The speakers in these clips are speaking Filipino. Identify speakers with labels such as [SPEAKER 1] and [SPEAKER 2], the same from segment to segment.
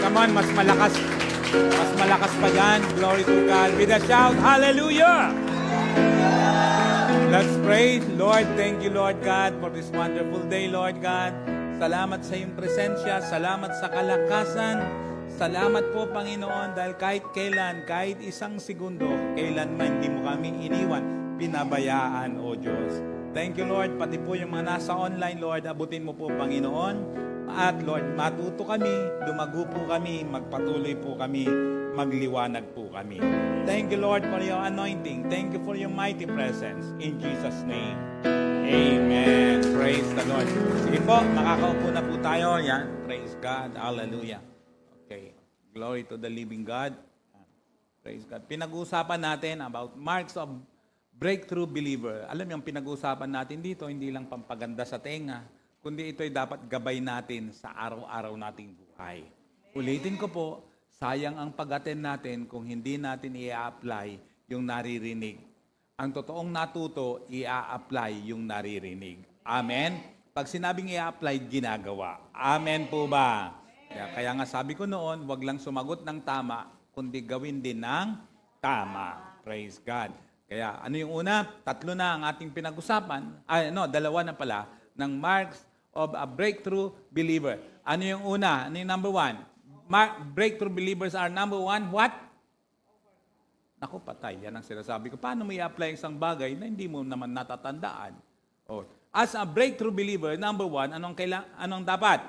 [SPEAKER 1] Come on, mas malakas. Mas malakas pa yan. Glory to God. With a shout, hallelujah! Let's pray. Lord, thank you, Lord God, for this wonderful day, Lord God. Salamat sa iyong presensya. Salamat sa kalakasan. Salamat po, Panginoon, dahil kahit kailan, kahit isang segundo, kailanman hindi mo kami iniwan, pinabayaan, O Diyos. Thank you, Lord. Pati po yung mga nasa online, Lord, abutin mo po, Panginoon. At, Lord, matuto kami, lumago po kami, magpatuloy po kami, magliwanag po kami. Thank you, Lord, for your anointing. Thank you for your mighty presence. In Jesus' name, amen. Praise the Lord. Sige po, makakaupo na po tayo. Yan. Praise God. Hallelujah. Okay. Glory to the living God. Praise God. Pinag-uusapan natin about marks of breakthrough believer. Alam niyo, ang pinag-uusapan natin dito, hindi lang pampaganda sa tenga, kundi ito'y dapat gabay natin sa araw-araw nating buhay. Ulitin ko po, sayang ang pag-attend natin kung hindi natin i-apply yung naririnig. Ang totoong natuto, i-apply yung naririnig. Amen? Pag sinabing i-apply, ginagawa. Amen po ba? Kaya nga sabi ko noon, wag lang sumagot ng tama, kundi gawin din ng tama. Praise God. Kaya ano yung una? 3 na ang ating pinag-usapan. Dalawa na pala, ng marks of a breakthrough believer. Ano yung una? Ano yung number 1? Breakthrough believers are number 1, what? Naku, patay. Yan ang sinasabi ko. Paano mo i-apply isang bagay na hindi mo naman natatandaan? As a breakthrough believer, number 1, anong dapat?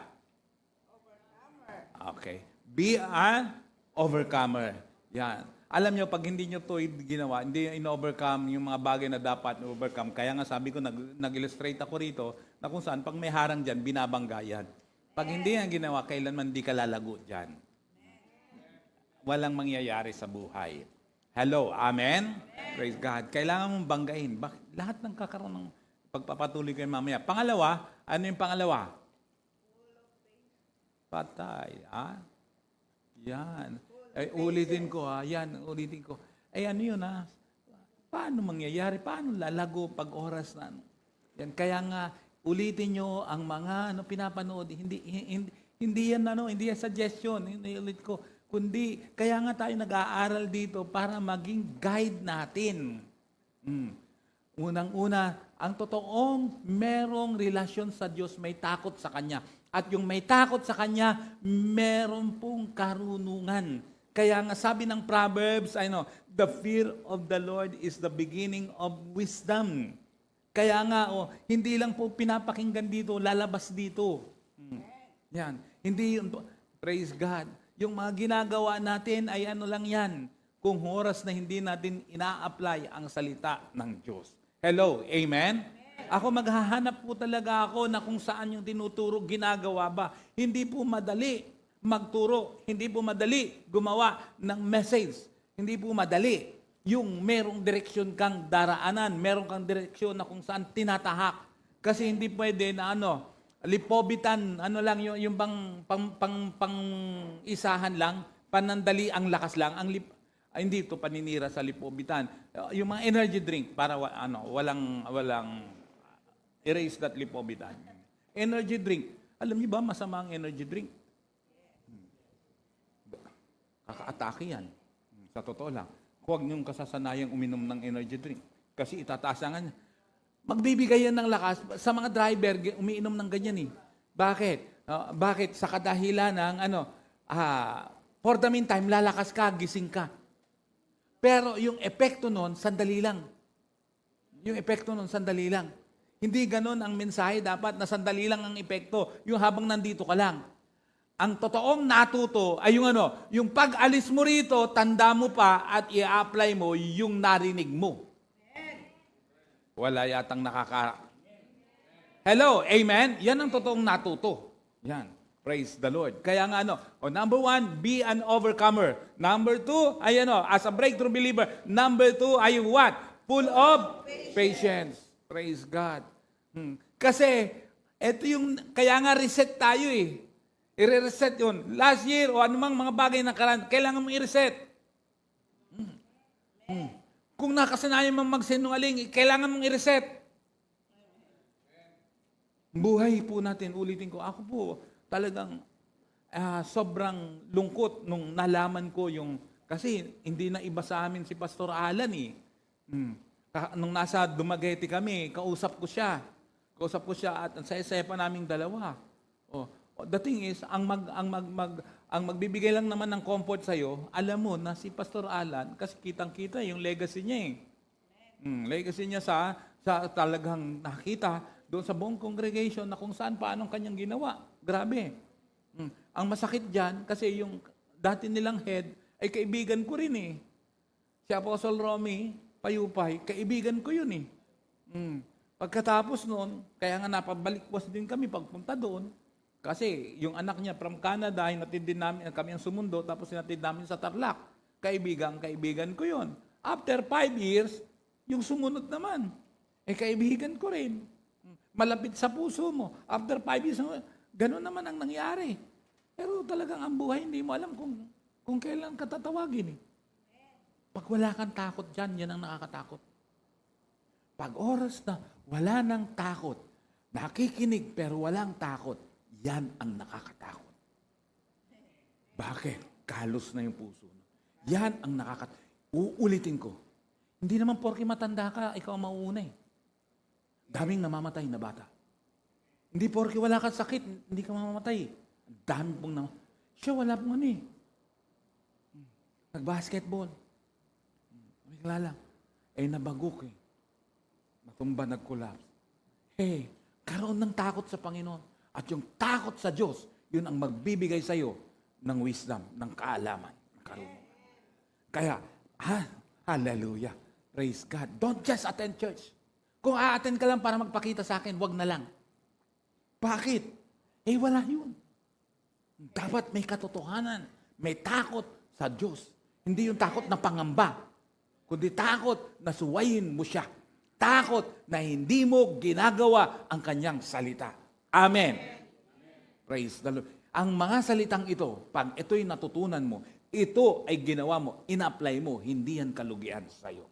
[SPEAKER 1] Okay. Be an overcomer. Yan. Alam nyo, pag hindi nyo ito ginawa, hindi in-overcome yung mga bagay na dapat overcome. Kaya nga sabi ko, nag-illustrate ako rito, na kung saan, pag may harang dyan, binabangga yan. Pag hindi yan ginawa, kailanman di ka lalago dyan. Walang mangyayari sa buhay. Hello, amen? Praise God. Kailangan mong banggain. Lahat ng kakaroon ng pagpapatuloy kayo mamaya. Pangalawa, ano yung pangalawa? Patay. Yan. Ulitin ko yan, ulitin ko. Ano yun Paano mangyayari? Paano lalago pag oras na Yan, kaya nga, ulitin nyo ang mga pinapanood. Hindi yan suggestion. Ulit ko. Kundi, kaya nga tayo nag-aaral dito para maging guide natin. Unang-una, ang totoong merong relasyon sa Diyos, may takot sa Kanya. At yung may takot sa Kanya, meron pong karunungan. Kaya nga sabi ng Proverbs, the fear of the Lord is the beginning of wisdom. Kaya nga, hindi lang po pinapakinggan dito, lalabas dito. Yan. Hindi yun, praise God. Yung mga ginagawa natin ay lang yan, kung oras na hindi natin ina-apply ang salita ng Diyos. Hello, amen? Ako maghahanap po talaga ako na kung saan yung tinuturo, ginagawa ba. Hindi po madali magturo. Hindi po madali gumawa ng message. Hindi po madali yung merong direksyon kang daraanan, merong kang direksyon na kung saan tinatahak. Kasi hindi pwede na lipobitan, lang yung pang isahan lang, panandali ang lakas lang, hindi ito paninira sa lipobitan. Yung mga energy drink para walang erase that lipobitan. Energy drink. Alam niyo ba masama ang energy drink? Kaka-atake yan. Sa totoo lang. Huwag niyong kasasanayang uminom ng energy drink. Kasi itataasangan niya. Magbibigay yan ng lakas. Sa mga driver, umiinom ng ganyan eh. Bakit? Bakit? Sa kadahilan ng for the meantime, lalakas ka, gising ka. Pero yung epekto nun, sandali lang. Yung epekto nun, sandali lang. Hindi ganun ang mensahe. Dapat na sandali lang ang epekto. Yung habang nandito ka lang. Ang totoong natuto ay yung pag-alis mo rito, tanda mo pa at i-apply mo yung narinig mo. Wala yatang Hello, amen? Yan ang totoong natuto. Yan. Praise the Lord. Kaya nga number 1, be an overcomer. Number 2, ay as a breakthrough believer. Number 2, ay what? Full of patience. Praise God. Kasi, ito kaya nga reset tayo eh. I-reset yun. Last year, o anumang mga bagay na kailangan mong i-reset. Kung nakasanayan mong magsinungaling, kailangan mong i-reset. Buhay po natin, ulitin ko, ako po, talagang, sobrang lungkot nung nalaman ko kasi hindi na iba sa amin si Pastor Alan eh. Nung nasa Dumaguete kami, kausap ko siya. At ang saya-saya pa naming dalawa. The thing is, ang magbibigay lang naman ng comfort sa'yo, alam mo na si Pastor Alan, kasi kitang-kita yung legacy niya eh. Legacy niya sa talagang nakita doon sa buong congregation na kung saan paanong kanyang ginawa. Grabe. Ang masakit dyan, kasi yung dati nilang head, ay kaibigan ko rin eh. Si Apostle Romy Payupay, kaibigan ko yun eh. Pagkatapos noon, kaya nga napabalik-was din kami pagpunta doon. Kasi yung anak niya from Canada, hinatid din namin, kami ang sumundo, tapos hinatid namin sa Tarlac. Kaibigan ko yun. After 5 years, yung sumunod naman, kaibigan ko rin. Malapit sa puso mo. After 5 years, gano'n naman ang nangyari. Pero talagang ang buhay, hindi mo alam kung kailan ka tatawagin eh. Pag wala kang takot dyan, yan ang nakakatakot. Pag oras na wala nang takot, nakikinig pero walang takot, yan ang nakakatakot. Bakit? Kalos na yung puso. Yan ang nakakatakot. Uulitin ko. Hindi naman porke matanda ka, ikaw ang mauuna eh. Daming namamatay na bata. Hindi porke wala kang sakit, hindi ka mamamatay. Dami pong siya wala pong ano eh. Nag-basketball. Bigla lang. Nabagok eh. Matumba, nag-collapse. Karoon ng takot sa Panginoon. At yung takot sa Diyos, yun ang magbibigay sa iyo ng wisdom, ng kaalaman, ng karunungan. Kaya, hallelujah. Praise God. Don't just attend church. Kung a-attend ka lang para magpakita sa akin, wag na lang. Bakit? Wala yun. Dapat may katotohanan. May takot sa Diyos. Hindi yung takot na pangamba. Kundi takot na suwayin mo siya. Takot na hindi mo ginagawa ang kanyang salita. Amen. Praise the Lord. Ang mga salitang ito, pag ito'y natutunan mo, ito ay ginawa mo, ina-apply mo, hindi yan kalugian sa iyo.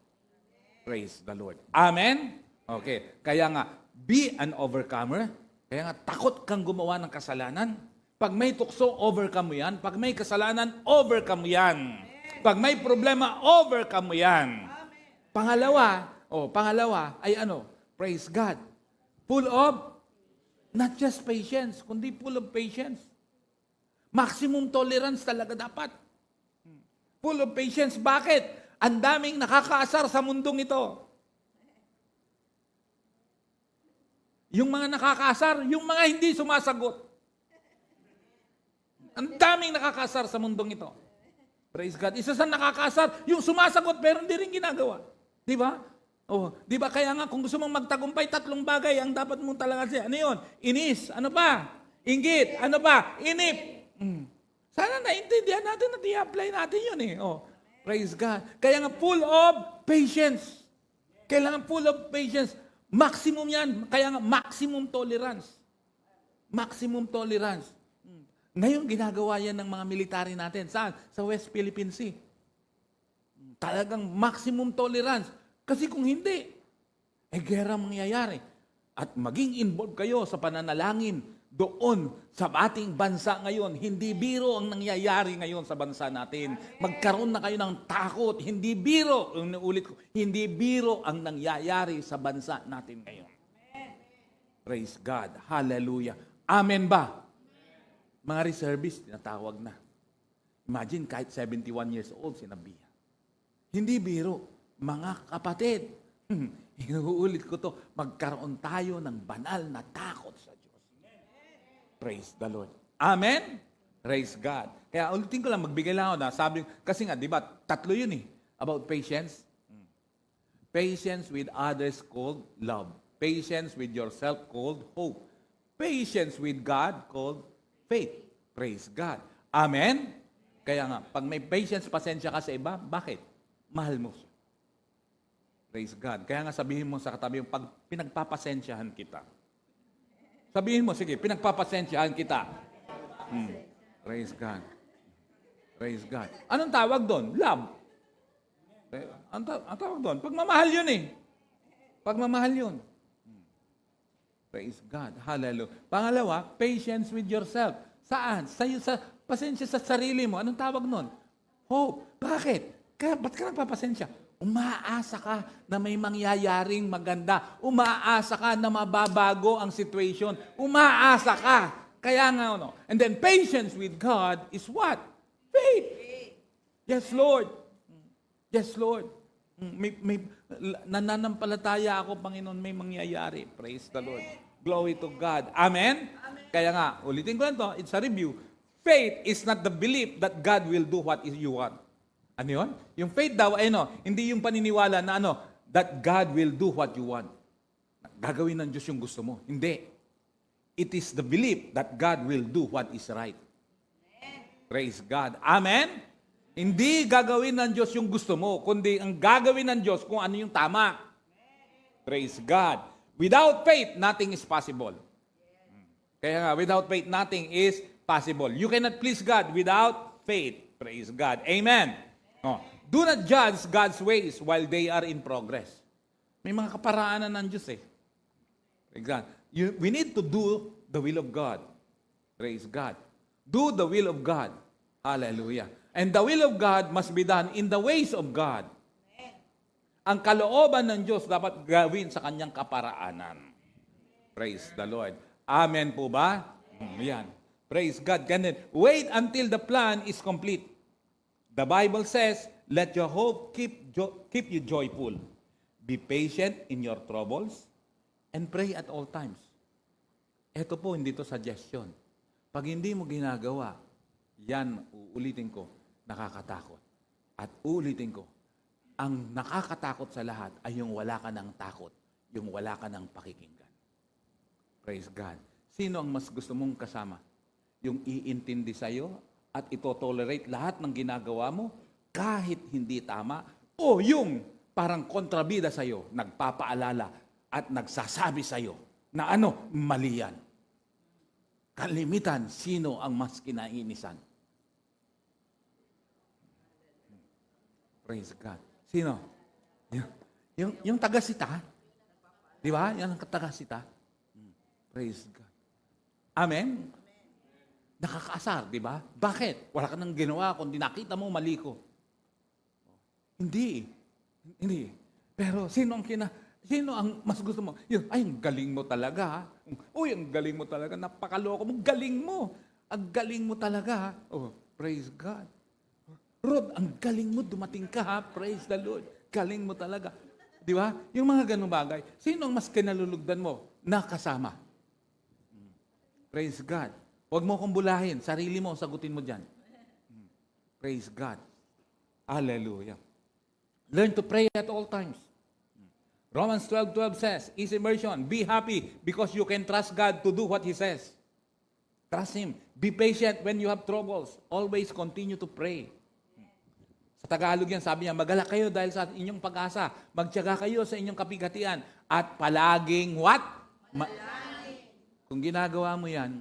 [SPEAKER 1] Praise the Lord. Amen? Okay. Kaya nga, be an overcomer. Kaya nga, takot kang gumawa ng kasalanan. Pag may tukso, overcome mo yan. Pag may kasalanan, overcome mo yan. Pag may problema, overcome mo yan. Pangalawa ay praise God. Full of, not just patience, kundi full of patience. Maximum tolerance talaga dapat. Full of patience. Bakit? Ang daming nakakaasar sa mundong ito. Yung mga nakakaasar, yung mga hindi sumasagot. Ang daming nakakaasar sa mundong ito. Praise God. Isa sa nakakaasar, yung sumasagot pero hindi rin ginagawa. Di ba? Di ba kaya nga kung gusto mong magtagumpay, 3 bagay ang dapat mong talaga siya. Ano yun? Inis. Ano pa? Inggit. Ano pa? Inip. Sana naintindihan natin at i-apply natin yun eh. Praise God. Kaya nga full of patience. Kailangan full of patience. Maximum yan. Kaya nga maximum tolerance. Maximum tolerance. Ngayon ginagawa yan ng mga military natin. Saan? Sa West Philippine Sea. Talagang maximum tolerance. Kasi kung hindi, gera mangyayari. At maging involved kayo sa pananalangin doon sa ating bansa ngayon. Hindi biro ang nangyayari ngayon sa bansa natin. Magkaroon na kayo ng takot. Hindi biro, ulit ko, hindi biro ang nangyayari sa bansa natin ngayon. Praise God. Hallelujah. Amen ba? Mga reservists, tinatawag na. Imagine, kahit 71 years old, sinabihan. Hindi biro. Mga kapatid, inuulit ko to, magkaroon tayo ng banal na takot sa Diyos. Praise the Lord. Amen? Praise God. Kaya ulitin ko lang, magbigay lang ako na sabi, kasi nga, di ba, 3 yun eh, about patience. Patience with others called love. Patience with yourself called hope. Patience with God called faith. Praise God. Amen? Kaya nga, pag may patience, pasensya ka sa iba, bakit? Mahal mo siya. Praise God. Kaya nga sabihin mo sa katabi yung pag pinagpapasensyahan kita. Sabihin mo, sige, pinagpapasensyahan kita. Praise God. Praise God. Anong tawag doon? Love. Ang tawag doon? Pagmamahal yun eh. Pagmamahal yun. Praise God. Hallelujah. Pangalawa, patience with yourself. Saan? Sa pasensya sa sarili mo. Anong tawag nun? Hope. Bakit? Ba't ka nagpapasensya? Umaasa ka na may mangyayaring maganda. Umaasa ka na mababago ang situation. Umaasa ka. Kaya nga, ano? And then patience with God is what? Faith. Yes, Lord. Yes, Lord. May nananampalataya ako, Panginoon, may mangyayari. Praise the Lord. Glory to God. Amen? Kaya nga, ulitin ko lang to, it's a review. Faith is not the belief that God will do what you want. Ano yun? Yung faith daw, hindi yung paniniwala na that God will do what you want. Gagawin ng Diyos yung gusto mo. Hindi. It is the belief that God will do what is right. Praise God. Amen? Hindi gagawin ng Diyos yung gusto mo, kundi ang gagawin ng Diyos kung ano yung tama. Praise God. Without faith, nothing is possible. Kaya nga, without faith, nothing is possible. You cannot please God without faith. Praise God. Amen. Do not judge God's ways while they are in progress. May mga kaparaanan ng Diyos eh. Praise God. We need to do the will of God. Praise God. Do the will of God. Hallelujah. And the will of God must be done in the ways of God. Ang kalooban ng Diyos dapat gawin sa kanyang kaparaanan. Praise the Lord. Amen po ba? Yan. Praise God. Ganun. Wait until the plan is complete. The Bible says, let your hope keep you joyful. Be patient in your troubles and pray at all times. Ito po, hindi to suggestion. Pag hindi mo ginagawa, yan, uulitin ko, nakakatakot. At uulitin ko, ang nakakatakot sa lahat ay yung wala ka ng takot, yung wala ka ng pakikinggan. Praise God. Sino ang mas gusto mong kasama? Yung iintindi sa'yo at ito-tolerate lahat ng ginagawa mo kahit hindi tama, o yung parang kontrabida sa'yo, nagpapaalala at nagsasabi sa'yo na mali yan. Kalimitan, sino ang mas kinainisan? Praise God. Sino? Yung taga-sita. Di ba? Yan ang taga-sita. Praise God. Amen? Nakakaasar, di ba? Bakit? Wala ka nang ginawa kundi nakita mo mali ko. Hindi. Hindi. Pero sino ang mas gusto mo? Ay, ang galing mo talaga. Uy, ang galing mo talaga. Napakaloko mo. Galing mo. Ang galing mo talaga. Oh, praise God. Rod, ang galing mo, dumating ka ha. Praise the Lord. Galing mo talaga. Di ba? Yung mga ganung bagay. Sino ang mas kinalulugdan mo na kasama? Praise God. Huwag mo kong bulahin. Sarili mo, sagutin mo dyan. Praise God. Hallelujah. Learn to pray at all times. Romans 12:12 says, easy version, be happy because you can trust God to do what He says. Trust Him. Be patient when you have troubles. Always continue to pray. Sa Tagalog yan, sabi niya, magalak kayo dahil sa inyong pag-asa. Magtiyaga kayo sa inyong kapighatian. At palaging what? Kung ginagawa mo yan,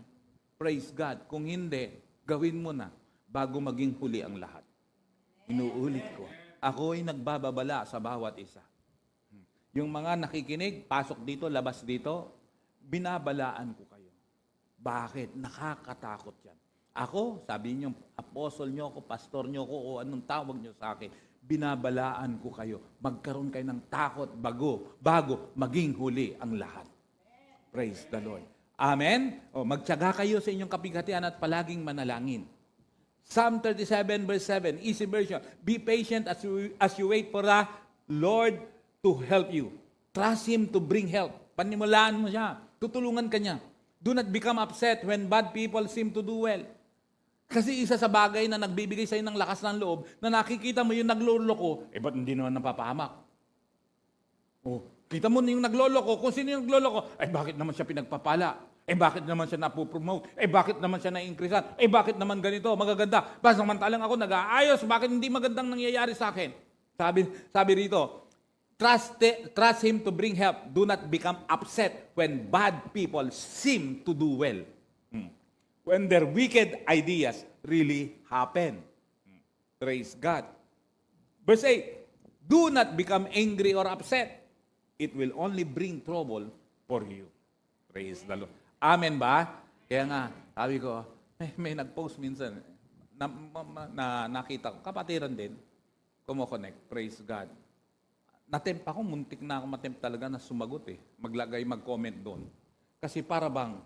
[SPEAKER 1] praise God. Kung hindi, gawin mo na bago maging huli ang lahat. Inuulit ko. Ako ay nagbababala sa bawat isa. Yung mga nakikinig, pasok dito, labas dito, binabalaan ko kayo. Bakit? Nakakatakot yan. Ako, sabi niyo, apostle niyo ako, pastor niyo ako, o anong tawag niyo sa akin, binabalaan ko kayo. Magkaroon kayo ng takot bago maging huli ang lahat. Praise the Lord. Amen? O, magtiyaga kayo sa inyong kapighatian at palaging manalangin. Psalm 37 verse 7, easy version, be patient as you wait for the Lord to help you. Trust Him to bring help. Panimulaan mo siya. Tutulungan ka niya. Do not become upset when bad people seem to do well. Kasi isa sa bagay na nagbibigay sa'yo ng lakas ng loob, na nakikita mo yung nagloloko, ba't hindi naman napapahamak? Oh, kita mo yung nagloloko, kung sino yung nagloloko, bakit naman siya pinagpapala? Bakit naman siya napopromote? Bakit naman siya na-increasean? Bakit naman ganito? Magaganda. Samantalang ako nag-aayos, bakit hindi magandang nangyayari sa akin? Sabi rito, trust Him to bring help. Do not become upset when bad people seem to do well. When their wicked ideas really happen. Praise God. Verse 8, do not become angry or upset. It will only bring trouble for you. Praise the Lord. Amen ba? Kaya nga, sabi ko, may nag-post minsan, nakita ko, kapatiran din, kumo-connect, praise God. Natempt ako, muntik na ako matempt talaga na sumagot eh. Mag-comment doon. Kasi para bang,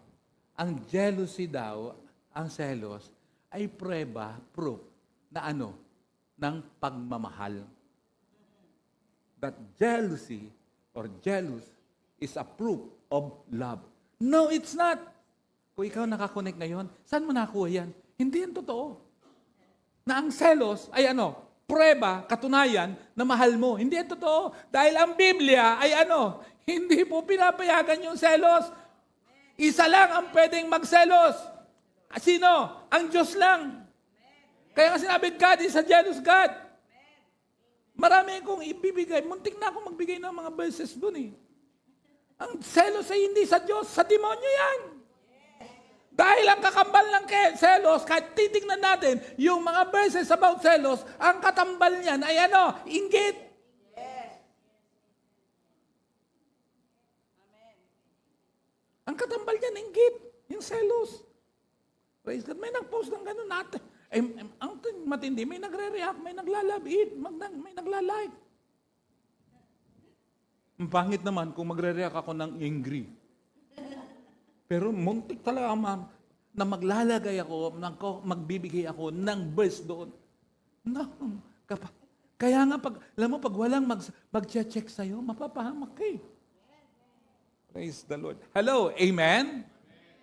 [SPEAKER 1] ang jealousy daw, ang selos, ay prueba, proof, na ano, ng pagmamahal. That jealousy or jealous is a proof of love. No, it's not. Kung ikaw nakakonect ngayon, saan mo nakuha yan? Hindi yan totoo. Na ang selos ay ano, prueba, katunayan na mahal mo. Hindi yan totoo. Dahil ang Biblia ay ano, hindi po pinapayagan yung selos. Isa lang ang pwedeng magselos. Sino? Ang Diyos lang. Kaya nga sinabi, God is a jealous God. Marami akong ibibigay. Muntik na akong magbigay ng mga verses dun eh. Ang selos ay hindi sa Diyos, sa demonyo yan. Dahil ang kakambal ng selos, kahit titignan natin, yung mga verses about selos, ang katambal niyan ay ano? Inggit. Ang katambal niyan, inggit. Yung selos. Praise God. May nag-post ng gano'n natin. Ang matindi, may nagre-react, may nagla-love it, may nagla-like. Ang pangit naman kung magre-react ako ng angry. Pero muntik talaga, ma'am, na maglalagay ako, magbibigay ako ng verse doon. No, kaya nga, alam mo, pag walang mag-check sa'yo, mapapahamak ka eh. Praise the Lord. Hello, amen?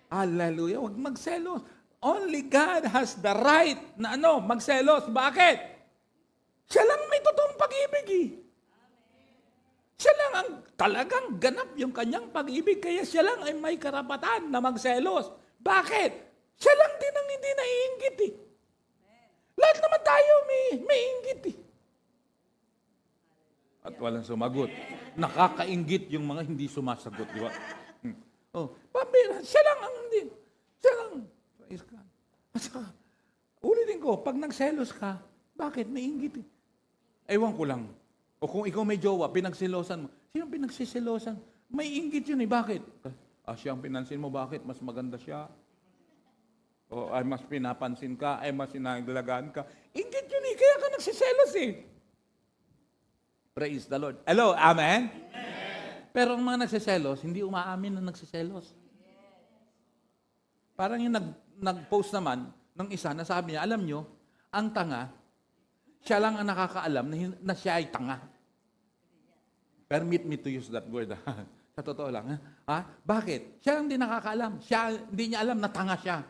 [SPEAKER 1] Hallelujah. Huwag magselos. Only God has the right na magselos. Bakit? Siya lang may totoong pag-ibig eh. Siya lang ang talagang ganap yung kanyang pag-ibig, kaya siya lang ay may karapatan na magselos. Bakit? Siya lang din ang hindi naiinggit eh. Lahat naman tayo may inggit eh. At walang sumagot. Nakakainggit yung mga hindi sumasagot, di ba? Pambira, siya lang ang hindi. Siya lang. Praise God. At saka, ulitin ko, pag nagselos ka, bakit? May inggit eh. Ewan ko lang. O kung ikaw may jowa, pinagsilosan mo. Sino pinagsisilosan? May inggit yun eh. Bakit? Siya ang pinansin mo. Bakit? Mas maganda siya. O ay mas pinapansin ka. Ay mas sinaglagaan ka. Inggit yun eh. Kaya ka nagsiselos eh. Praise the Lord. Hello, amen? Pero ang mga nagsiselos, hindi umaamin na nagsiselos. Parang yung nag-post naman ng isa na sabi niya, alam nyo, ang tanga, siya lang ang nakakaalam na siya ay tanga. Permit me to use that word. Sa totoo lang. Ha? Bakit? Siya lang din nakakaalam. Hindi niya alam na tanga siya.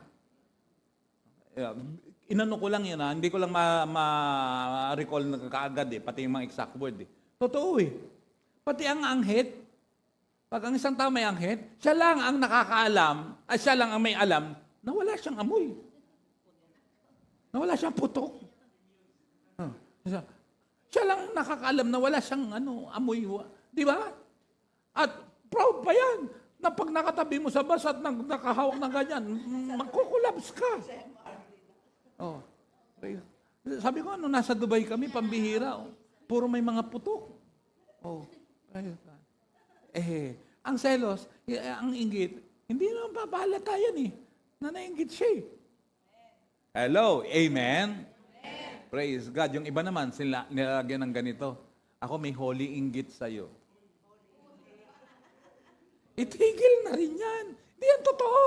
[SPEAKER 1] Inano ko lang yun. Hindi ko lang ma-recall na kaagad eh. Pati yung mga exact word eh. Totoo eh. Pati ang anghit, pag ang isang tao may anghit, siya lang ang nakakaalam, siya lang ang may alam na wala siyang amoy. Na wala siyang putok. Siya lang nakakaalam na wala siyang amoy. Di ba? At proud pa yan na pag nakatabi mo sa bus at nakahawak ng ganyan, magkukulabs ka. Oh. Sabi ko, nasa Dubai kami, pambihira. Puro may mga putok. Oh. Ang selos, ang inggit, hindi naman papahalata yan eh. Na nainggit siya eh. Hello, amen? Praise God. Yung iba naman, sila nilagyan ng ganito. Ako may holy inggit sa'yo. Itigil na rin yan. Hindi yan totoo.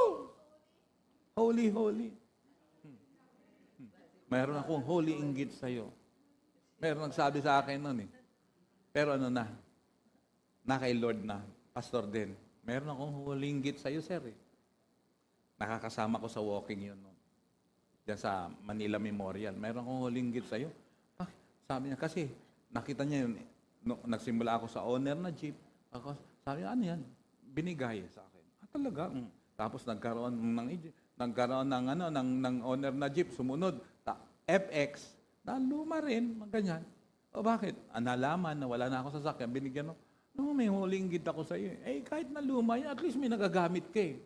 [SPEAKER 1] Holy, holy. Mayroon akong holy inggit sa'yo. Mayroon nagsabi sa akin nun eh. Pero na kay Lord na, pastor din. Mayroon akong holy inggit sa'yo, sir eh. Nakakasama ko sa walking yun. No? Diyan sa Manila Memorial. Mayroon akong hulinggit sa'yo. Sabi niya, kasi nakita niya yun. Nagsimula ako sa owner na jeep. Sabi niya, ano yan? Binigay sa akin. Talaga? Tapos nagkaroon ng owner na jeep. Sumunod. FX. Na luma rin. Ganyan. O bakit? Nalaman na wala na ako sa sakyan. Binigyan mo. May hulinggit ako sa'yo. Kahit na luma yan, at least may nagagamit ka eh.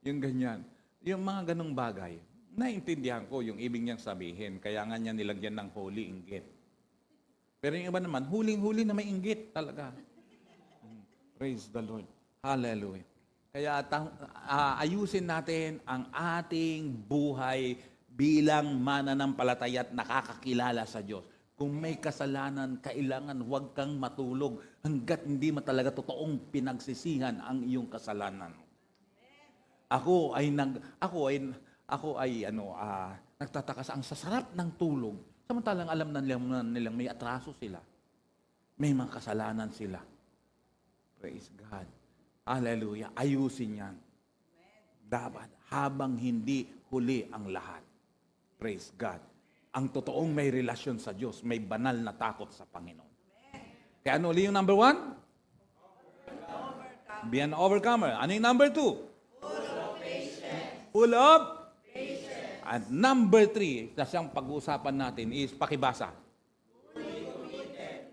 [SPEAKER 1] Yung ganyan. Yung mga ganong bagay, naiintindihan ko yung ibig niyang sabihin. Kaya nga niya nilagyan ng holy inggit. Pero yung iba naman, huling-huli na may inggit talaga. Praise the Lord. Hallelujah. Kaya ayusin natin ang ating buhay bilang mananampalataya at nakakakilala sa Diyos. Kung may kasalanan, kailangan huwag kang matulog hanggat hindi mo talaga totoong pinagsisihan ang iyong kasalanan. Ako ay nagtataka sa ang sasarap ng tulog. Samantalang alam na nilang may atraso sila. May mga kasalanan sila. Praise God. Hallelujah. Ayusin yan. Dapat habang hindi huli ang lahat. Praise God. Ang totoong may relasyon sa Diyos, may banal na takot sa Panginoon. Kaya ano ulit yung number 1? Be an overcomer. Ano yung number 2? Full of patience. At number 3, siyang pag-uusapan natin is pakibasa.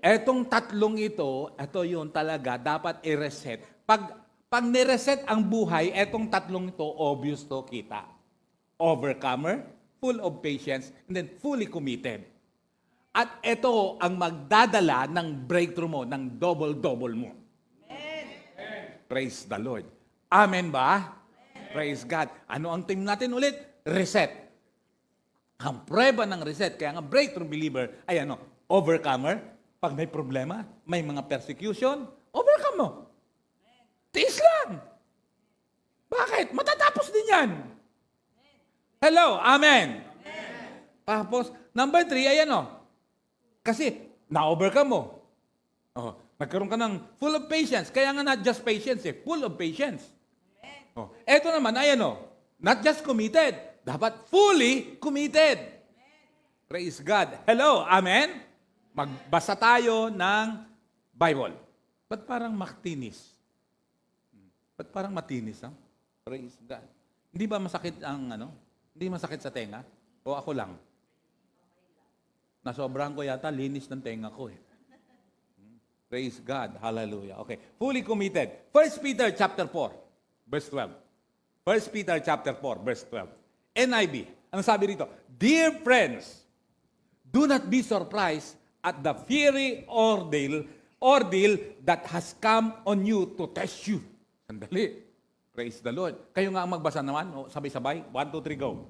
[SPEAKER 1] Etong tatlong ito yun talaga, dapat i-reset. Pag ni-reset ang buhay, etong tatlong ito, obvious to kita. Overcomer, full of patience, and then fully committed. At ito ang magdadala ng breakthrough mo, ng double-double mo. Amen. Praise the Lord. Amen ba? Amen. Praise God. Ano ang team natin ulit? Reset. Ang prueba ng reset, kaya nga breakthrough believer, ay overcomer. Pag may problema, may mga persecution, overcome mo. Tiis lang. Bakit? Matatapos din yan. Hello, amen. Tapos, number 3, kasi, na-overcome mo. Nagkaroon ka ng full of patience. Kaya nga not just patience, full of patience. Eto naman, not just committed. Dapat fully committed. Praise God. Hello, amen. Magbasa tayo ng Bible. Ba't parang matinis? Ba't parang matinis, ha? Praise God. Hindi ba masakit hindi masakit sa tenga? O ako lang? Nasobrahan ko yata, linis ng tenga ko eh. Praise God. Hallelujah. Okay. Fully committed. 1 Peter chapter 4, verse 12. 1 Peter chapter 4, verse 12. NIV. Ang sabi rito? Dear friends, do not be surprised at the fiery ordeal that has come on you to test you. Sandali. Praise the Lord. Kayo nga ang magbasa naman. Sabay-sabay. 1, 2, 3, go.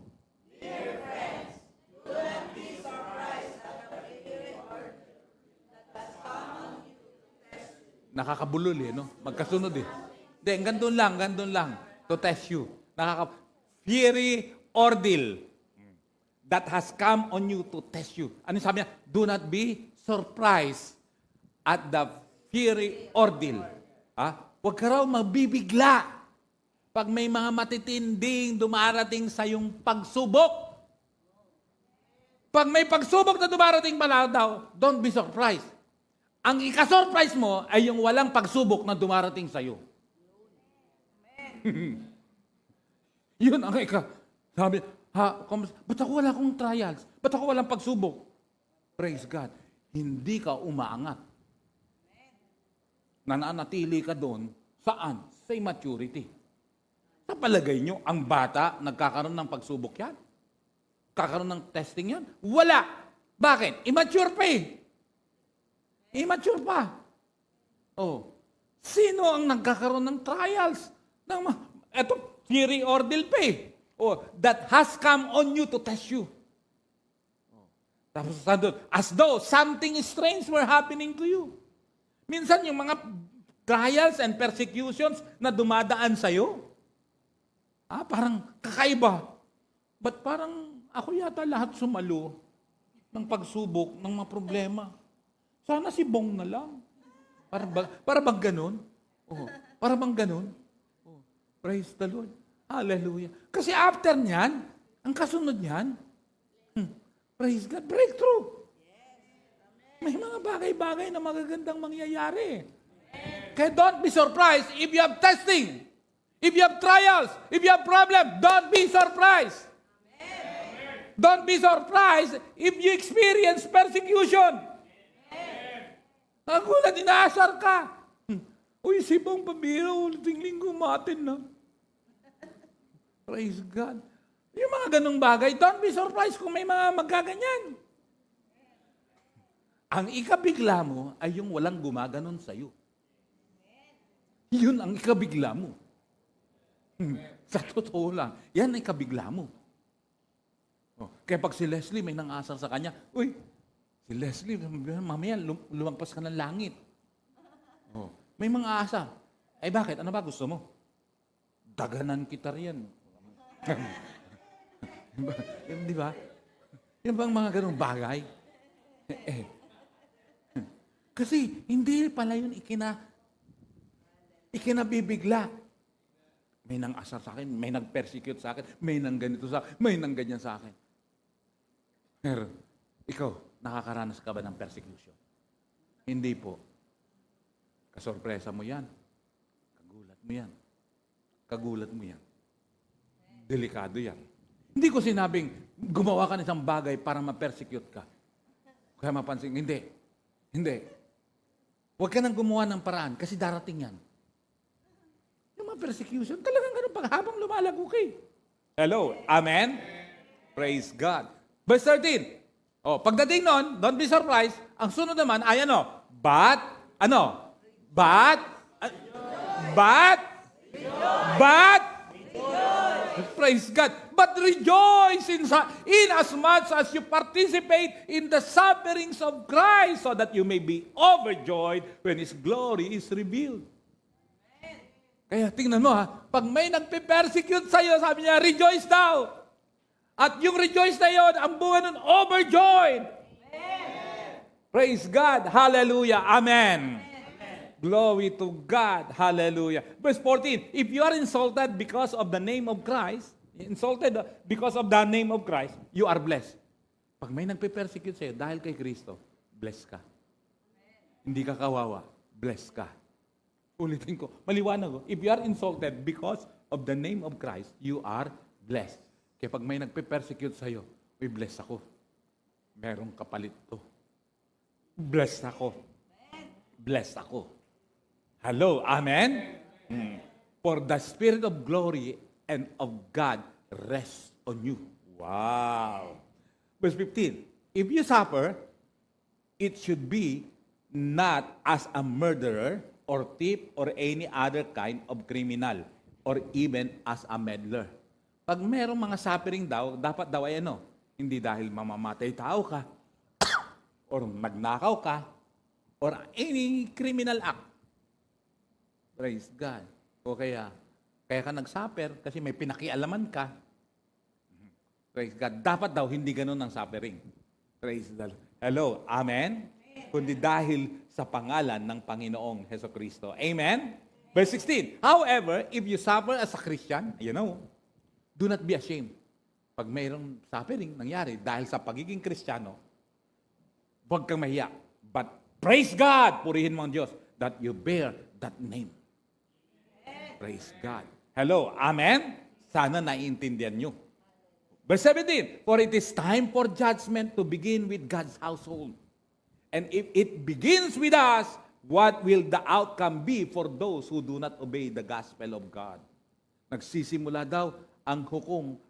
[SPEAKER 2] Dear friends, do not be surprised at the fiery ordeal that has come on you to test you.
[SPEAKER 1] Nakakabulol no? Magkasunod Hindi, gandun lang. To test you. Fiery ordeal that has come on you to test you. Ano sabi niya? Do not be surprised at the fiery ordeal. Huwag ka raw mabibigla pag may mga matitinding dumarating sa iyong pagsubok. Pag may pagsubok na dumarating pala daw, don't be surprised. Ang ika-surprise mo ay yung walang pagsubok na dumarating sa iyo. Yun ang sabi, ba't ako wala akong trials? Ba't ako walang pagsubok? Praise God. Hindi ka umaangat. Nananatili ka doon. Saan? Sa immaturity. Sa palagay nyo, ang bata, nagkakaroon ng pagsubok yan? Kakaroon ng testing yan? Wala. Bakit? Immature pa Immature pa. Sino ang nagkakaroon ng trials? Eto, fiery ordeal pa that has come on you to test you. Tapos as though something strange were happening to you. Minsan yung mga trials and persecutions na dumadaan sa'yo, parang kakaiba. Ba't parang ako yata lahat sumalo ng pagsubok, ng mga problema? Sana si Bong na lang. Para bang ganun? Para bang ganun? Praise the Lord. Hallelujah. Kasi after niyan, ang kasunod niyan, praise God, breakthrough. May mga bagay-bagay na magagandang mangyayari. Kaya don't be surprised if you have testing. If you have trials, if you have problem, don't be surprised. Don't be surprised if you experience persecution. Nagulat, inaasar ka. Uy, si Bong pabiro, uliting linggo matin na. Praise God. Yung mga ganong bagay, don't be surprised kung may mga magaganyan. Ang ikabigla mo ay yung walang gumaganon sa'yo. Yun ang ikabigla mo. Sa totoo lang, yan ay kabigla mo. Kaya pag si Leslie may nangasar sa kanya, uy, si Leslie, mamaya lumagpas ka ng langit. May mga asa. Eh bakit? Ano ba gusto mo? Daganan kita riyan. Di ba? Yan bang mga ganong bagay? Kasi hindi pala yun ikinabibigla. May nang asar sa akin, may nag-persecute sa akin, may nang ganito sa akin, may nang ganyan sa akin. Pero, ikaw, nakakaranas ka ba ng persecution? Hindi po. Kasorpresa mo yan. Kagulat mo yan. Kagulat mo yan. Delikado yan. Hindi ko sinabing gumawa ka ng isang bagay para ma-persecute ka. Kaya mapansin, hindi. Hindi. Huwag ka nang gumawa ng paraan kasi darating yan. Yung mga persecution, talagang ganun pag habang lumalago ka. Hello? Amen? Praise God. Verse 13. Pagdating nun, don't be surprised. Ang sunod naman ay But, praise God. But rejoice in as much as you participate in the sufferings of Christ so that you may be overjoyed when His glory is revealed. Kaya tingnan mo pag may nagpe-persecute sa'yo, sabi niya, rejoice daw. At yung rejoice na yun, ang bunga nun, overjoyed. Amen. Praise God. Hallelujah. Amen. Glory to God. Hallelujah. Verse 14, if you are insulted because of the name of Christ, you are blessed. Pag may nagpe-persecute sa'yo dahil kay Kristo, blessed ka. Hindi ka kawawa. Blessed ka. Ulitin ko, maliwanag ko. If you are insulted because of the name of Christ, you are blessed. Kaya pag may nagpe-persecute sa'yo, uy, blessed ako. Merong kapalit to. Blessed ako. Blessed ako. Hello, amen? For the Spirit of glory and of God rests on you. Wow. Verse 15, if you suffer, it should be not as a murderer or thief or any other kind of criminal or even as a meddler. Pag merong mga suffering daw, dapat daw ay hindi dahil mamamatay tao ka or nagnakaw ka or any criminal act. Praise God. O kaya ka nagsuffer kasi may pinakialaman ka. Praise God. Dapat daw hindi ganun ang suffering. Praise the Lord. Hello. Amen? Kundi dahil sa pangalan ng Panginoong Hesukristo. Amen? Verse 16. However, if you suffer as a Christian, do not be ashamed. Pag mayroong suffering nangyari dahil sa pagiging Kristiyano, huwag kang mahiya. But praise God, purihin mo ang Diyos, that you bear that name. Praise God. Hello, amen? Sana naiintindihan nyo. Verse 17, for it is time for judgment to begin with God's household. And if it begins with us, what will the outcome be for those who do not obey the gospel of God? Nagsisimula daw ang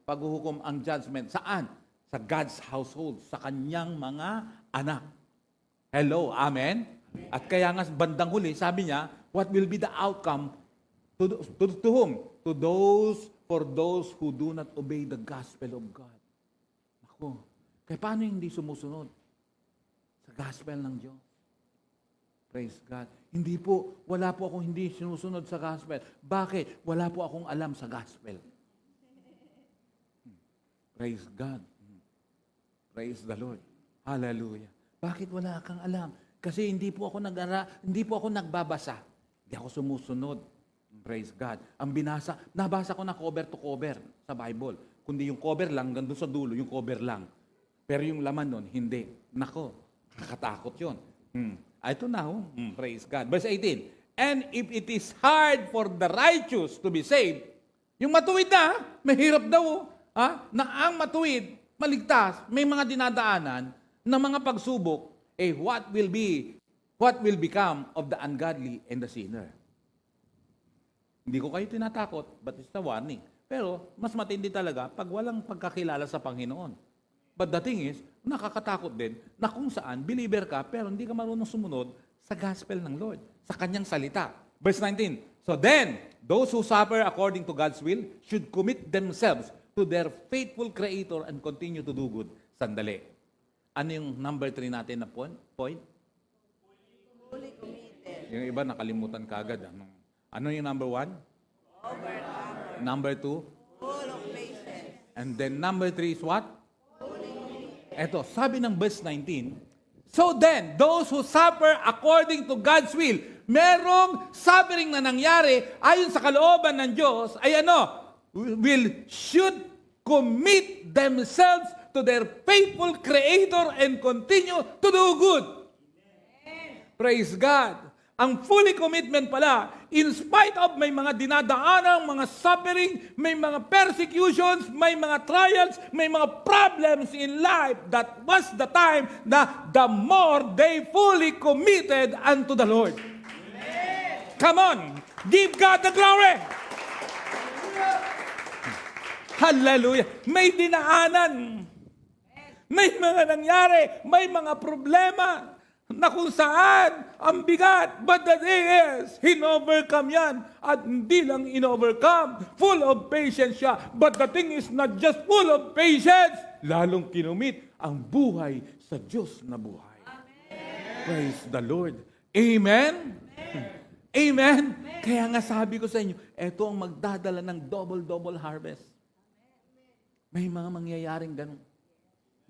[SPEAKER 1] paghuhukom, ang judgment. Saan? Sa God's household, sa kanyang mga anak. Hello, amen? At kaya nga bandang huli, sabi niya, what will be the outcome to whom? For those who do not obey the gospel of God. Ako, kaya paano hindi sumusunod sa gospel ng Diyos? Praise God. Wala po akong hindi sinusunod sa gospel. Bakit? Wala po akong alam sa gospel. Praise God. Praise the Lord. Hallelujah. Bakit wala kang alam? Kasi hindi po ako nagbabasa. Hindi ako sumusunod. Praise God. Nabasa ko na cover to cover sa Bible. Kundi yung cover lang, gandun sa dulo, yung cover lang. Pero yung laman nun, hindi. Nako, nakakatakot yun. Ito na, praise God. Verse 18, and if it is hard for the righteous to be saved, yung matuwid na, mahirap daw, na ang matuwid, maligtas, may mga dinadaanan na mga pagsubok, what will become of the ungodly and the sinner? Hindi ko kayo tinatakot, but it's a warning. Pero, mas matindi talaga pag walang pagkakilala sa Panginoon. But the thing is, nakakatakot din na kung saan, believer ka, pero hindi ka marunong sumunod sa gospel ng Lord, sa kanyang salita. Verse 19. So then, those who suffer according to God's will should commit themselves to their faithful Creator and continue to do good. Sandali. Ano yung number 3 natin na point?
[SPEAKER 2] Fully committed.
[SPEAKER 1] Yung iba nakalimutan kaagad. Ano yung number 1?
[SPEAKER 2] Overcomer.
[SPEAKER 1] Number 2?
[SPEAKER 2] Full of patience.
[SPEAKER 1] And then number 3 is what? Eto, sabi ng verse 19, so then, those who suffer according to God's will, merong suffering na nangyari ayon sa kalooban ng Diyos, ay should commit themselves to their faithful Creator and continue to do good. Praise God. Ang fully commitment pala, in spite of may mga dinadaanang, mga suffering, may mga persecutions, may mga trials, may mga problems in life, that was the time that the more they fully committed unto the Lord. Amen. Come on, give God the glory. Hallelujah. May dinaanan. May mga nangyari, may mga problema na kung saan ang bigat. But the thing is, in-overcome yan. At hindi lang in-overcome, full of patience siya. But the thing is not just full of patience, lalong kinumit ang buhay sa Diyos na buhay. Amen. Praise the Lord. Amen? Amen? Amen? Kaya nga sabi ko sa inyo, eto ang magdadala ng double harvest. May mga mangyayaring ganun.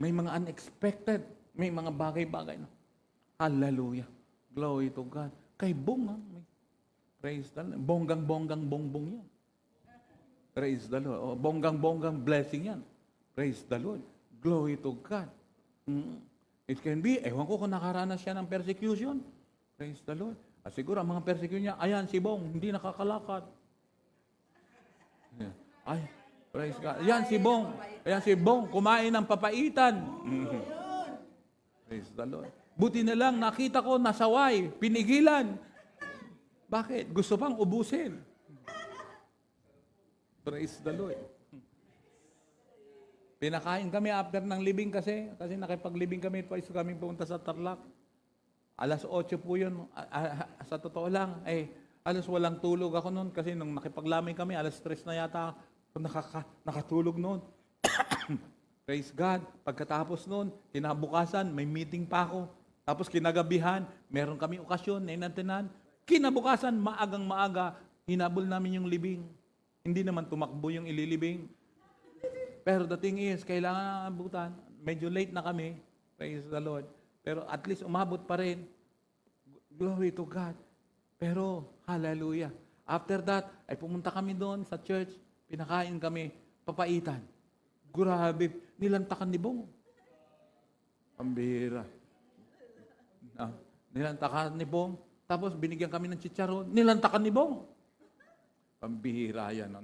[SPEAKER 1] May mga unexpected. May mga bagay-bagay na. Hallelujah. Glory to God. Kay Bong, praise the Lord. Bonggang-bonggang bongbong yan. Praise the Lord. O, bonggang-bonggang blessing yan. Praise the Lord. Glory to God. It can be, ewan ko kung nakaranas siya ng persecution. Praise the Lord. Siguro, ang mga persecution niya, ayan si Bong, hindi nakakalakad. Ay, praise God. Ayan si Bong. Ayan si Bong, kumain ng papaitan. Praise the Lord. Buti na lang, nakita ko, nasaway, pinigilan. Bakit? Gusto pang ubusin. Praise the Lord. Pinakain kami after ng libing kasi nakipaglibing kami, twice kami pumunta sa Tarlac. Alas 8 po yun. Sa totoo lang, alas walang tulog ako noon kasi nung nakipaglamay kami, alas 3 na yata nakatulog noon. Praise God. Pagkatapos noon, kinabukasan, may meeting pa ako. Tapos kinagabihan, meron kami okasyon, nainantinan. Kinabukasan, maagang-maaga, hinabol namin yung libing. Hindi naman tumakbo yung ililibing. Pero the thing is, kailangan abutan. Medyo late na kami. Praise the Lord. Pero at least umabot pa rin. Glory to God. Pero, hallelujah. After that, ay pumunta kami doon sa church. Pinakain kami, papaitan. Grabe, nilantakan ni Bong. Pambira. Nilantakan ni Bong. Tapos binigyan kami ng chicharon. Nilantakan ni Bong. Pambihira yan.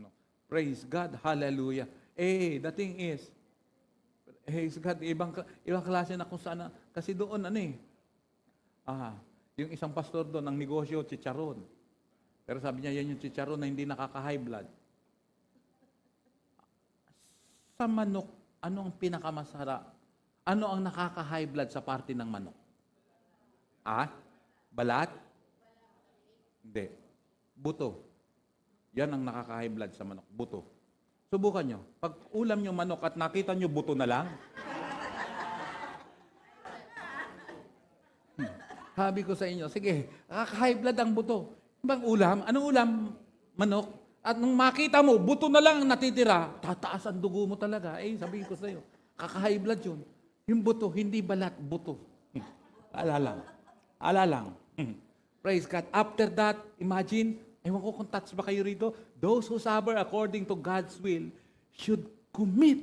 [SPEAKER 1] Praise God. Hallelujah. The thing is, praise God, ibang klase na kung saan. Kasi doon, yung isang pastor doon, ang negosyo, chicharon. Pero sabi niya, yan yung chicharon na hindi nakaka-high blood. Sa manok, ano ang pinakamasarap? Ano ang nakaka-high blood sa parte ng manok? Balat? Hindi. Buto. Yan ang nakaka-high blood sa manok. Buto. Subukan nyo. Pag ulam nyo manok at nakita nyo buto na lang, sabi ko sa inyo, sige, nakaka-high blood ang buto. Ibang ulam? Anong ulam? Manok. At nung makita mo, buto na lang ang natitira, tataas ang dugo mo talaga. Sabihin ko sa iyo, kaka-high blood yun. Yung buto, hindi balat, buto. Alalang. Praise God. After that, imagine, ewan ko kung touch ba kayo rito, those who suffer according to God's will should commit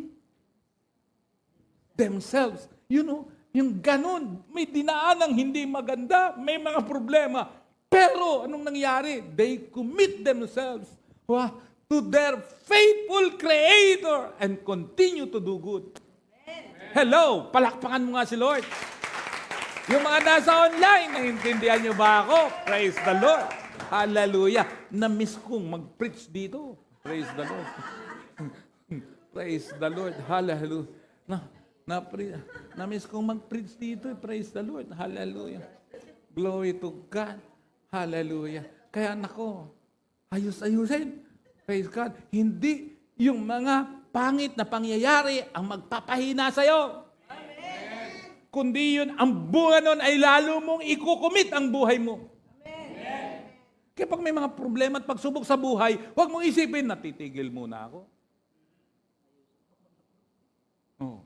[SPEAKER 1] themselves. Yung ganun, may dinaanang hindi maganda, may mga problema. Pero, anong nangyari? They commit themselves to their faithful Creator and continue to do good. Hello! Palakpakan mo nga si Lord. Yung mga nasa online, naiintindihan nyo ba ako? Praise the Lord. Hallelujah. Na-miss kong mag-preach dito. Praise the Lord. Praise the Lord. Hallelujah. Na-miss kong mag-preach dito. Praise the Lord. Hallelujah. Glory to God. Hallelujah. Kaya nako, ayus-ayusin. Praise God. Hindi yung mga pangit na pangyayari ang magpapahina sa'yo. Kundi yun, ang bunga nun ay lalo mong ikukumit ang buhay mo. Kaya pag may mga problema at pagsubok sa buhay, huwag mong isipin, natitigil muna ako. Oh,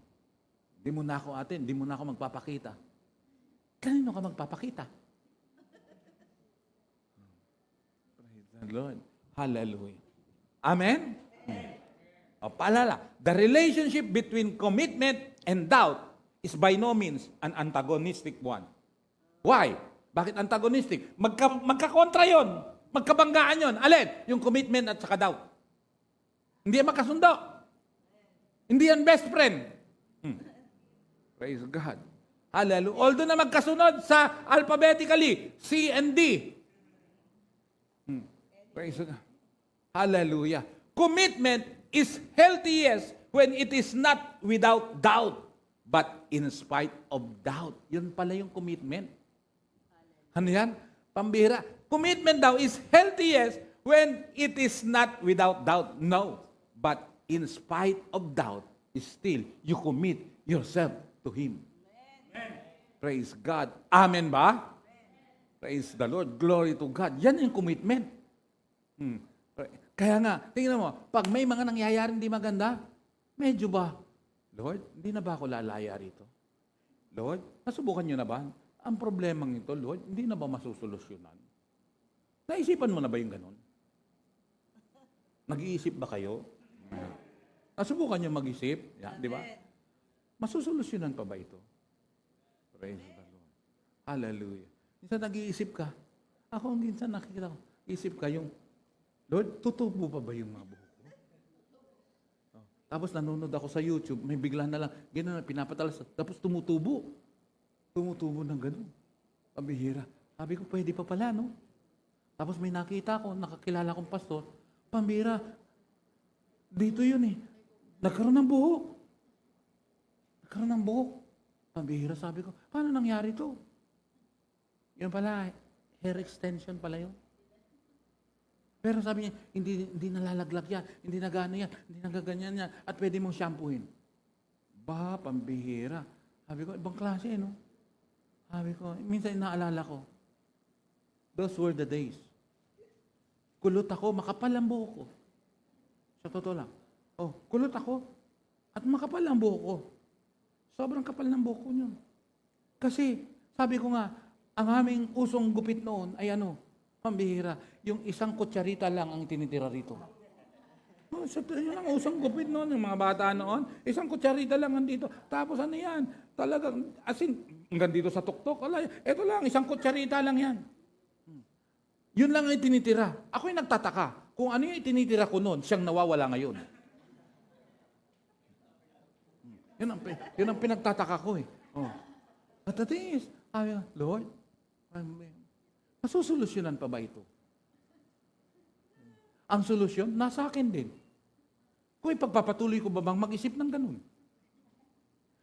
[SPEAKER 1] di mo na ako atin, di mo na ako magpapakita. Kanino ka magpapakita? Praise the Lord. Hallelujah. Amen? O, paalala, the relationship between commitment and doubt is by no means an antagonistic one. Why? Bakit antagonistic? Magkakontra yon, magkabanggaan yon. Alin? Yung commitment at saka doubt. Hindi yan magkasundo. Hindi yan best friend. Praise God. Hallelujah. Although na magkasunod sa alphabetically, C and D. Praise God. Hallelujah. Commitment is healthiest when it is not without doubt, but in spite of doubt. Yun pala yung commitment. Ano yan? Pambira. Commitment daw is healthiest when it is not without doubt. No. But in spite of doubt, still you commit yourself to Him. Amen. Praise God. Amen ba? Amen. Praise the Lord. Glory to God. Yan yung commitment. Kaya nga, tingnan mo, pag may mga nangyayaring di maganda, medyo ba, Lord, hindi na ba ako lalaya rito? Lord, nasubukan nyo na ba? Ang problemang ito, Lord, hindi na ba masusolusyonan? Naisipan mo na ba yung ganun? Nag-iisip ba kayo? Nasubukan nyo mag-isip? Yeah, di ba? Masusolusyonan pa ba ito? Praise the Lord. Hallelujah. Minsan nag-iisip ka. Ako minsan nakikita ko. Isip ka yung, Lord, tutubo pa ba yung mga buhok ko? Oh. Tapos nanonood ako sa YouTube, may bigla na lang, gano'n na pinapatalas, tapos tumutubo. Tumutubo ng gano'n. Pambihira. Sabi ko, pwede pa pala, no? Tapos may nakita ko, nakakilala kong pastor, pambihira, dito yun eh. Nagkaroon ng buhok. Nagkaroon ng buhok. Pambihira, sabi ko, paano nangyari to? Yun pala, hair extension pala yun. Pero sabi niya, hindi nalalaglag yan, hindi nagano yan, hindi nagaganyan yan, at pwede mong shampooin. Ba, pambihira. Sabi ko, ibang klase, no? Sabi ko, minsan inaalala ko, those were the days. Kulot ako, makapal ang buhok ko. Sa totoo lang. Oh, kulot ako, at makapal ang buhok ko. Sobrang kapal ng buhok ko yun. Kasi, sabi ko nga, ang aming usong gupit noon ay ano, pambihira, yung isang kutsarita lang ang tinitira rito. Oh, yun ang usang gupit noon, yung mga bata noon, isang kutsarita lang andito. Tapos ano yan, talagang, asin, hanggang dito sa tuktok, ito lang, isang kutsarita lang yan. Yun lang ang tinitira. Ako'y nagtataka, kung ano yung tinitira ko noon, siyang nawawala ngayon. Yun ang pinagtataka ko eh. Oh. At the thing is, Lord, masusolusyonan pa ba ito? Ang solusyon, nasa akin din. Kung ipagpapatuloy ko ba bang mag-isip ng ganun?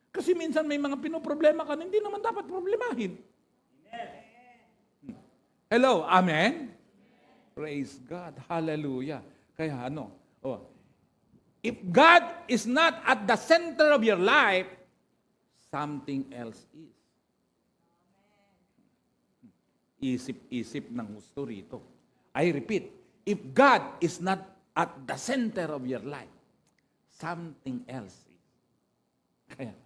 [SPEAKER 1] Kasi minsan may mga pinoproblema ka na hindi naman dapat problemahin. Hello, amen? Praise God, hallelujah. Kaya ano, if God is not at the center of your life, something else is. Isip-isip ng gusto rito. I repeat, if God is not at the center of your life, something else is. Kaya,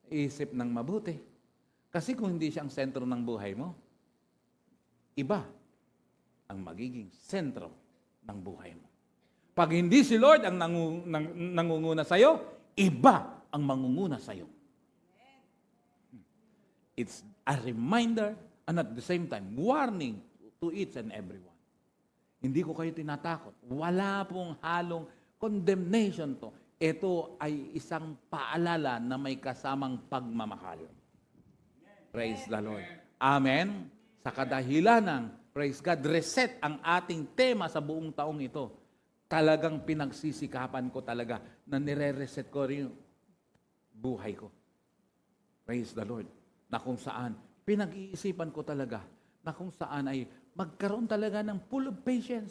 [SPEAKER 1] isip ng mabuti. Kasi kung hindi siya ang sentro ng buhay mo, iba ang magiging sentro ng buhay mo. Pag hindi si Lord ang nangunguna sa'yo, iba ang mangunguna sa'yo. It's a reminder and at the same time, warning to each and everyone. Hindi ko kayo tinatakot. Wala pong halong condemnation to. Ito ay isang paalala na may kasamang pagmamahal. Praise the Lord. Amen. Sa kadahilan ng, praise God, reset ang ating tema sa buong taong ito. Talagang pinagsisikapan ko talaga na nire-reset ko rin yung buhay ko. Praise the Lord. Na kung saan, pinag-iisipan ko talaga na kung saan ay magkaroon talaga ng full of patience.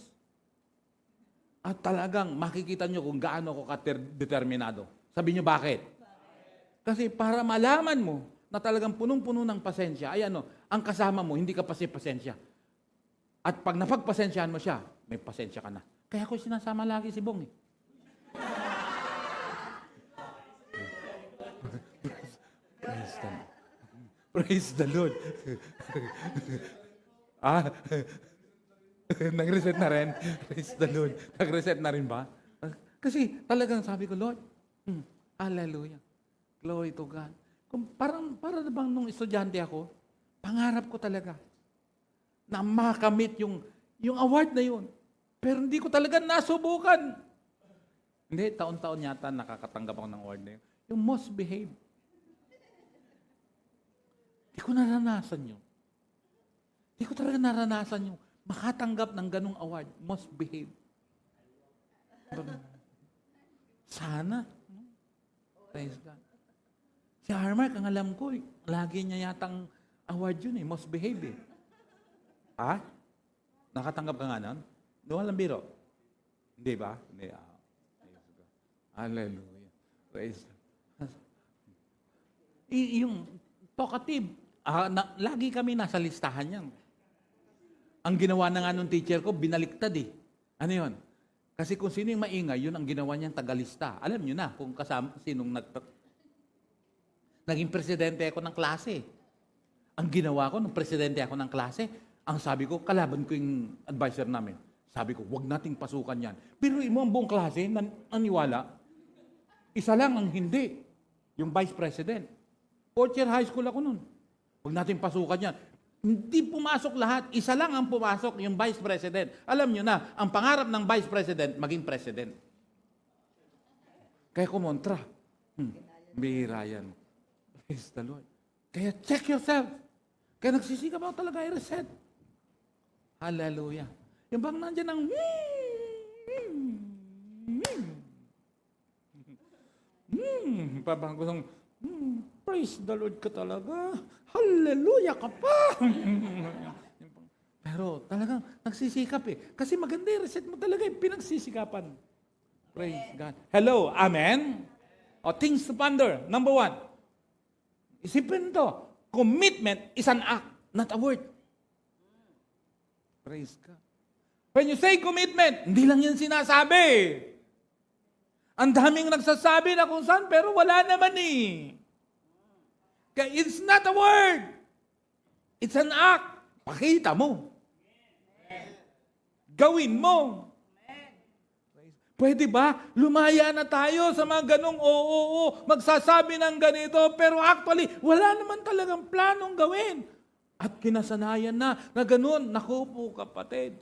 [SPEAKER 1] At talagang makikita nyo kung gaano ako determinado. Sabi nyo bakit? Kasi para malaman mo na talagang punong-puno ng pasensya, ay ang kasama mo, hindi ka pasensya. At pag napagpasensyahan mo siya, may pasensya ka na. Kaya ako sinasama lagi si Bong. Praise the Lord. Nag-reset na rin. Praise the Lord. Nag-reset na rin ba? Kasi talagang sabi ko, Lord, hallelujah. Glory to God. Para na bang nung estudyante ako, pangarap ko talaga na makamit yung award na yun. Pero hindi ko talaga nasubukan. Hindi, taon-taon yata nakakatanggap ako ng award na yun. Yung most behaved. Hindi ko naranasan yun. Hindi ko talaga naranasan yung makatanggap ng ganong award. Most behaved. Sana. Praise God. Si Armark, ang alam ko, lagi niya yatang award yun most behaved eh. Ha? Nakatanggap ka nga nun? Walang biro. Hindi ba? Hindi. Hallelujah. Praise God. Yung talkative, lagi kami nasa listahan yan. Ang ginawa na nga nung teacher ko, binaliktad eh. Ano yun? Kasi kung sino yung maingay, yun ang ginawa niyang tagalista. Alam niyo na kung sinong naging presidente ako ng klase. Ang ginawa ko, nung presidente ako ng klase, ang sabi ko, kalaban ko yung advisor namin. Sabi ko, huwag nating pasukan yan. Pero mo ang buong klase, naniwala, isa lang ang hindi, yung vice president. Fourth year high school ako nun. Huwag nating pasukan yan. Hindi pumasok lahat. Isa lang ang pumasok, yung vice president. Alam nyo na, ang pangarap ng vice president, maging president. Kaya kumontra. Bihira yan. Praise the Lord. Kaya check yourself. Kaya nagsisikap ako talaga i-reset. Hallelujah. Yung bang nandiyan ang parang ko ng praise the Lord ka talaga. Hallelujah ka pa. Pero talagang nagsisikap eh. Kasi maganda yung reset mo talaga yung pinagsisikapan. Praise God. Hello, amen? O, things to ponder. Number 1. Isipin to. Commitment is an act, not a word. Praise God. When you say commitment, hindi lang yan sinasabi. Ang daming nagsasabi na kung saan, pero wala naman eh. Kaya it's not a word. It's an act. Pakita mo. Gawin mo. Pwede ba? Lumaya na tayo sa mga ganong magsasabi ng ganito, pero actually, wala naman talagang planong gawin. At kinasanayan na ganun. Naku po kapatid,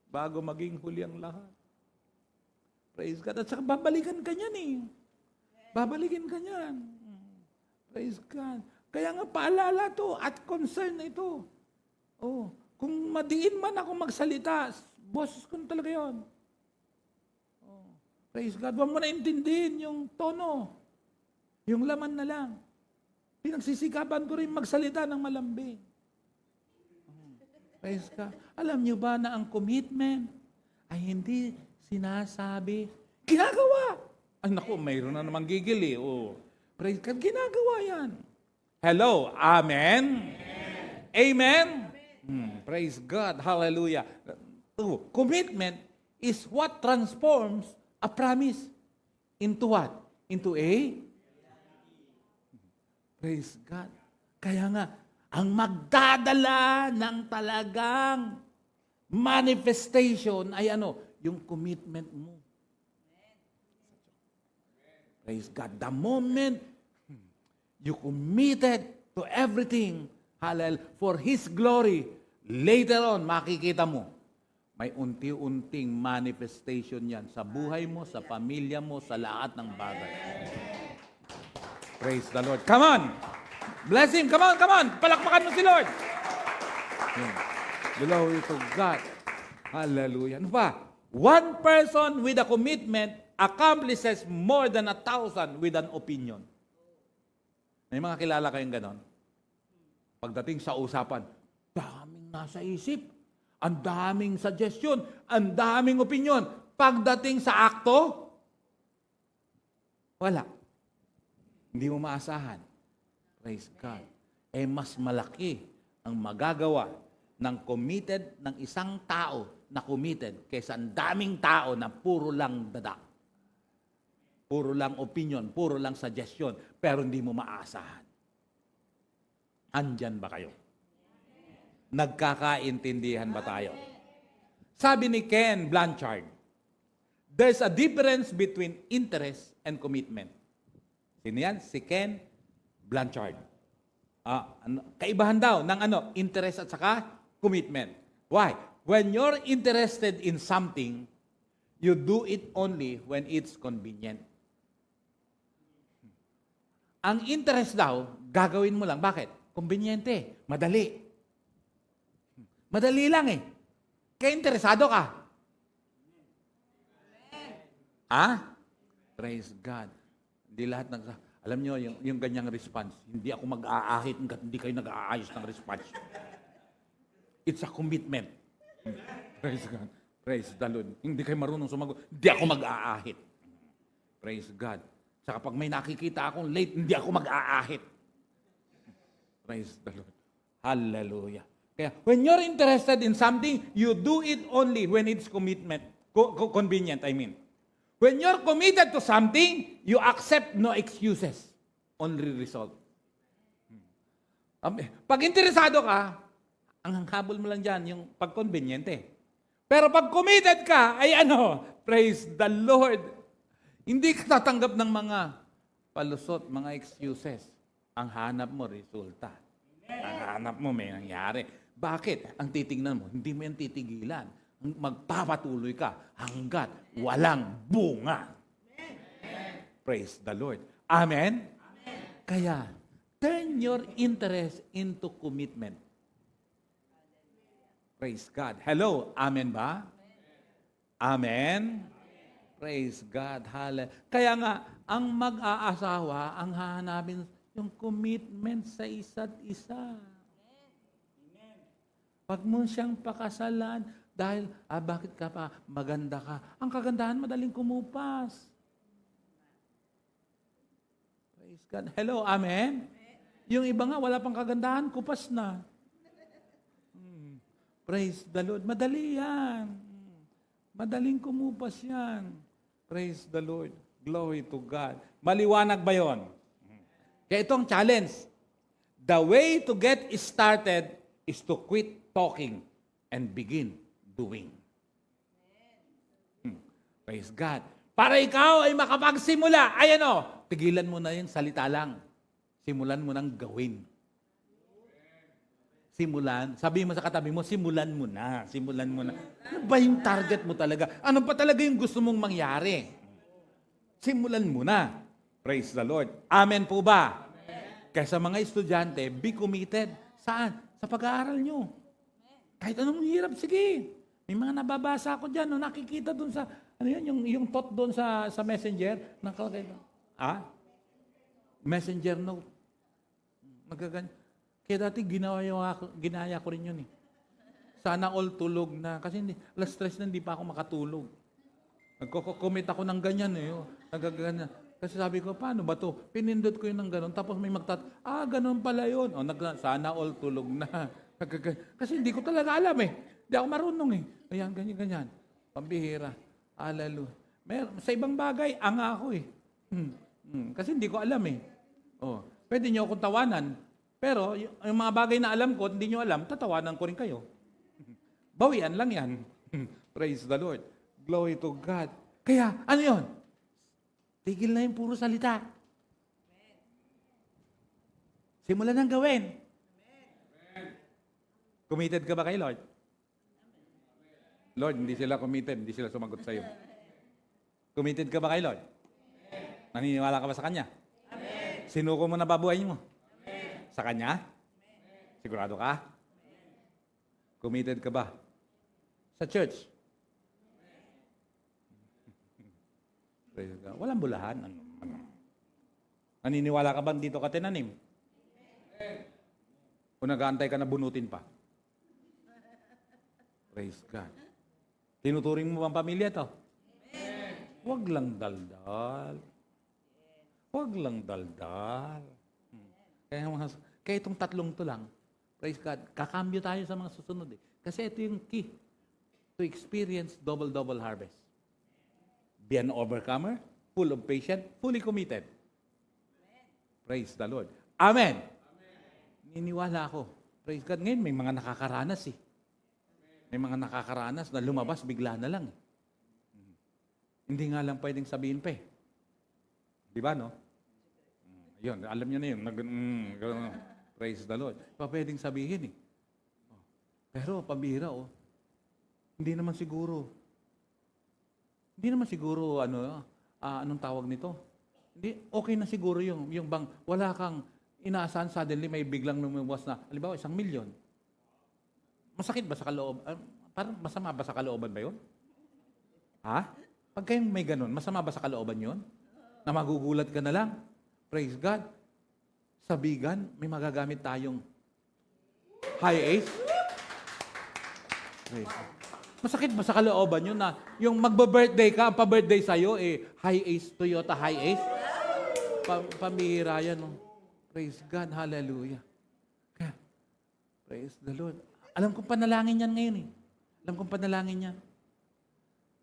[SPEAKER 1] bago maging huli ang lahat. Praise God. At saka babalikan ka niyan eh. Babalikan ka niyan. Praise God. Kaya nga paalala to at concern na ito. Oh, kung madiin man ako magsalita, boss ko na talaga yun. Oh, praise God. Huwag mo na intindihin yung tono. Yung laman na lang. Pinagsisikapan ko rin magsalita ng malambing. Praise God. Alam niyo ba na ang commitment ay hindi sinasabi, ginagawa. Ay naku, mayroon na namang gigil eh. Oh. Praise God, ginagawa yan. Hello, amen? Amen? Praise God, hallelujah. Commitment is what transforms a promise into what? Into a? Praise God. Kaya nga, ang magdadala ng talagang manifestation ay yung commitment mo. Praise God. The moment you committed to everything, hallelujah, for His glory, later on, makikita mo, may unti-unting manifestation yan sa buhay mo, sa pamilya mo, sa lahat ng bagay. Praise the Lord. Come on! Bless Him. Come on, come on. Palakpakan mo si Lord. Glory to God. Hallelujah. Ano pa? One person with a commitment accomplishes more than 1,000 with an opinion. May mga kilala kayong ganon? Pagdating sa usapan, daming nasa isip. Ang daming suggestion, ang daming opinion. Pagdating sa akto, wala. Hindi mo maasahan. Praise God. Mas malaki ang magagawa ng committed ng isang tao na committed kaysa ang daming tao na puro lang dada. Puro lang opinion, puro lang suggestion, pero hindi mo maasahan. Andyan ba kayo? Nagkakaintindihan ba tayo? Sabi ni Ken Blanchard, there's a difference between interest and commitment. Sino yan? Si Ken Blanchard. Kaibahan daw ng interest at saka commitment. Why? When you're interested in something, you do it only when it's convenient. Ang interest daw, gagawin mo lang. Bakit? Conveniente. Madali. Madali lang eh. Kaya interesado ka. Praise God. Hindi lahat alam nyo, yung ganyang response, hindi ako mag-aahit hanggat hindi kayo nag-aayos ng response. It's a commitment. Praise God. Praise the Lord. Hindi kayo marunong sumagot, hindi ako mag-aahit. Praise God. Saka pag may nakikita akong late, hindi ako mag-aahit. Praise the Lord. Hallelujah. Kaya, when you're interested in something, you do it only when it's convenient, I mean. When you're committed to something, you accept no excuses. Only result. Pag interesado ka, ang habol mo lang dyan, yung pag-conveniente. Pero pag committed ka, ay praise the Lord. Hindi ka tatanggap ng mga palusot, mga excuses. Ang hanap mo, resulta. Ang hanap mo, may nangyari. Bakit? Ang titignan mo, hindi mo yan titigilan. Magpapatuloy ka hanggat walang bunga. Praise the Lord. Amen? Kaya, turn your interest into commitment. Praise God. Hello, amen ba? Amen? Praise God. Hallelujah. Kaya nga, ang mag-aasawa, ang hahanapin yung commitment sa isa't isa. Pag mo siyang pakasalan, dahil, bakit ka pa? Maganda ka. Ang kagandahan, madaling kumupas. Praise God. Hello, amen? Yung iba nga, wala pang kagandahan, kupas na. Praise the Lord. Madali yan. Madaling kumupas yan. Praise the Lord. Glory to God. Maliwanag ba yon? Kaya itong challenge. The way to get started is to quit talking and begin doing. Praise God. Para ikaw ay makapagsimula, tigilan mo na yung salita lang. Simulan mo nang gawin. Simulan. Sabi mo sa katabi mo, simulan mo na. Simulan mo na. Ano ba yung target mo talaga? Ano pa talaga yung gusto mong mangyari? Simulan mo na. Praise the Lord. Amen po ba? Amen. Kaya sa mga estudyante, be committed. Saan? Sa pag-aaral nyo. Kahit anong hirap, sige. May mga nababasa ako dyan, nakikita doon sa, yung thought doon sa messenger, nakalagay doon. Messenger note. Nagaganyan. Kaya dati ginaya ko rin yun eh. Sana all tulog na. Kasi alas 3 na hindi pa ako makatulog. Nagko-commit ako ng ganyan eh. Nagaganyan. Kasi sabi ko, paano ba to? Pinindot ko yun ng gano'n. Tapos may ganun pala yun. Sana all tulog na. Kasi hindi ko talaga alam eh. Hindi ako marunong eh. Ayan, ganyan. Pambihira. Hallelujah. Sa ibang bagay, anga ako eh. Kasi hindi ko alam eh. Pwede niyo akong tawanan. Pero yung mga bagay na alam ko, hindi niyo alam, tatawanan ko rin kayo. Bawian lang yan. Praise the Lord. Glory to God. Kaya, ano yun? Tigil na yung puro salita. Simulan ng gawin. Committed ka ba kay Lord? Lord, hindi sila committed. Hindi sila sumagot sa iyo. Committed ka ba kay Lord? Naniniwala ka ba sa Kanya? Sinuko mo na babuhay mo? Sa Kanya? Sigurado ka? Committed ka ba? Sa church? Walang bulahan. Naniniwala ka ba dito ka tinanim? O nag-aantay ka na bunutin pa? Praise God. Tinuturing mo bang pamilya to? Huwag lang daldal. Huwag lang daldal. Kaya itong tatlong to lang, praise God, kakambyo tayo sa mga susunod eh. Kasi ito yung key to experience double-double harvest. Be an overcomer, full of patience, fully committed. Praise the Lord. Amen. Niniwala ako. Praise God. Ngayon, may mga nakakaranas eh. May mga nakakaranas na lumabas, bigla na lang eh. Hindi nga lang pwedeng sabihin pa eh. Di ba, no? Yun, alam niyo na yun. Praise the Lord. Pa pwedeng sabihin eh. Pero, pabira oh. Hindi naman siguro, anong tawag nito? Hindi, okay na siguro yung bang, wala kang inaasahan, suddenly may biglang lumabas na, halimbawa, 1 milyon. Masakit ba sa kaloob? Parang masama ba sa kalooban ba yun? Ha? Pag kayong may ganun, masama ba sa kalooban yun? Na magugulat ka na lang? Praise God. Sa bigan, may magagamit tayong high ace. Praise God. Masakit ba sa kalooban yun na yung magba-birthday ka, ang pa-birthday sa'yo, high ace, Toyota high ace? Pamira yan, no? Praise God, hallelujah. Kaya, praise the Lord. Alam kong panalangin yan ngayon eh. Alam kong panalangin yan.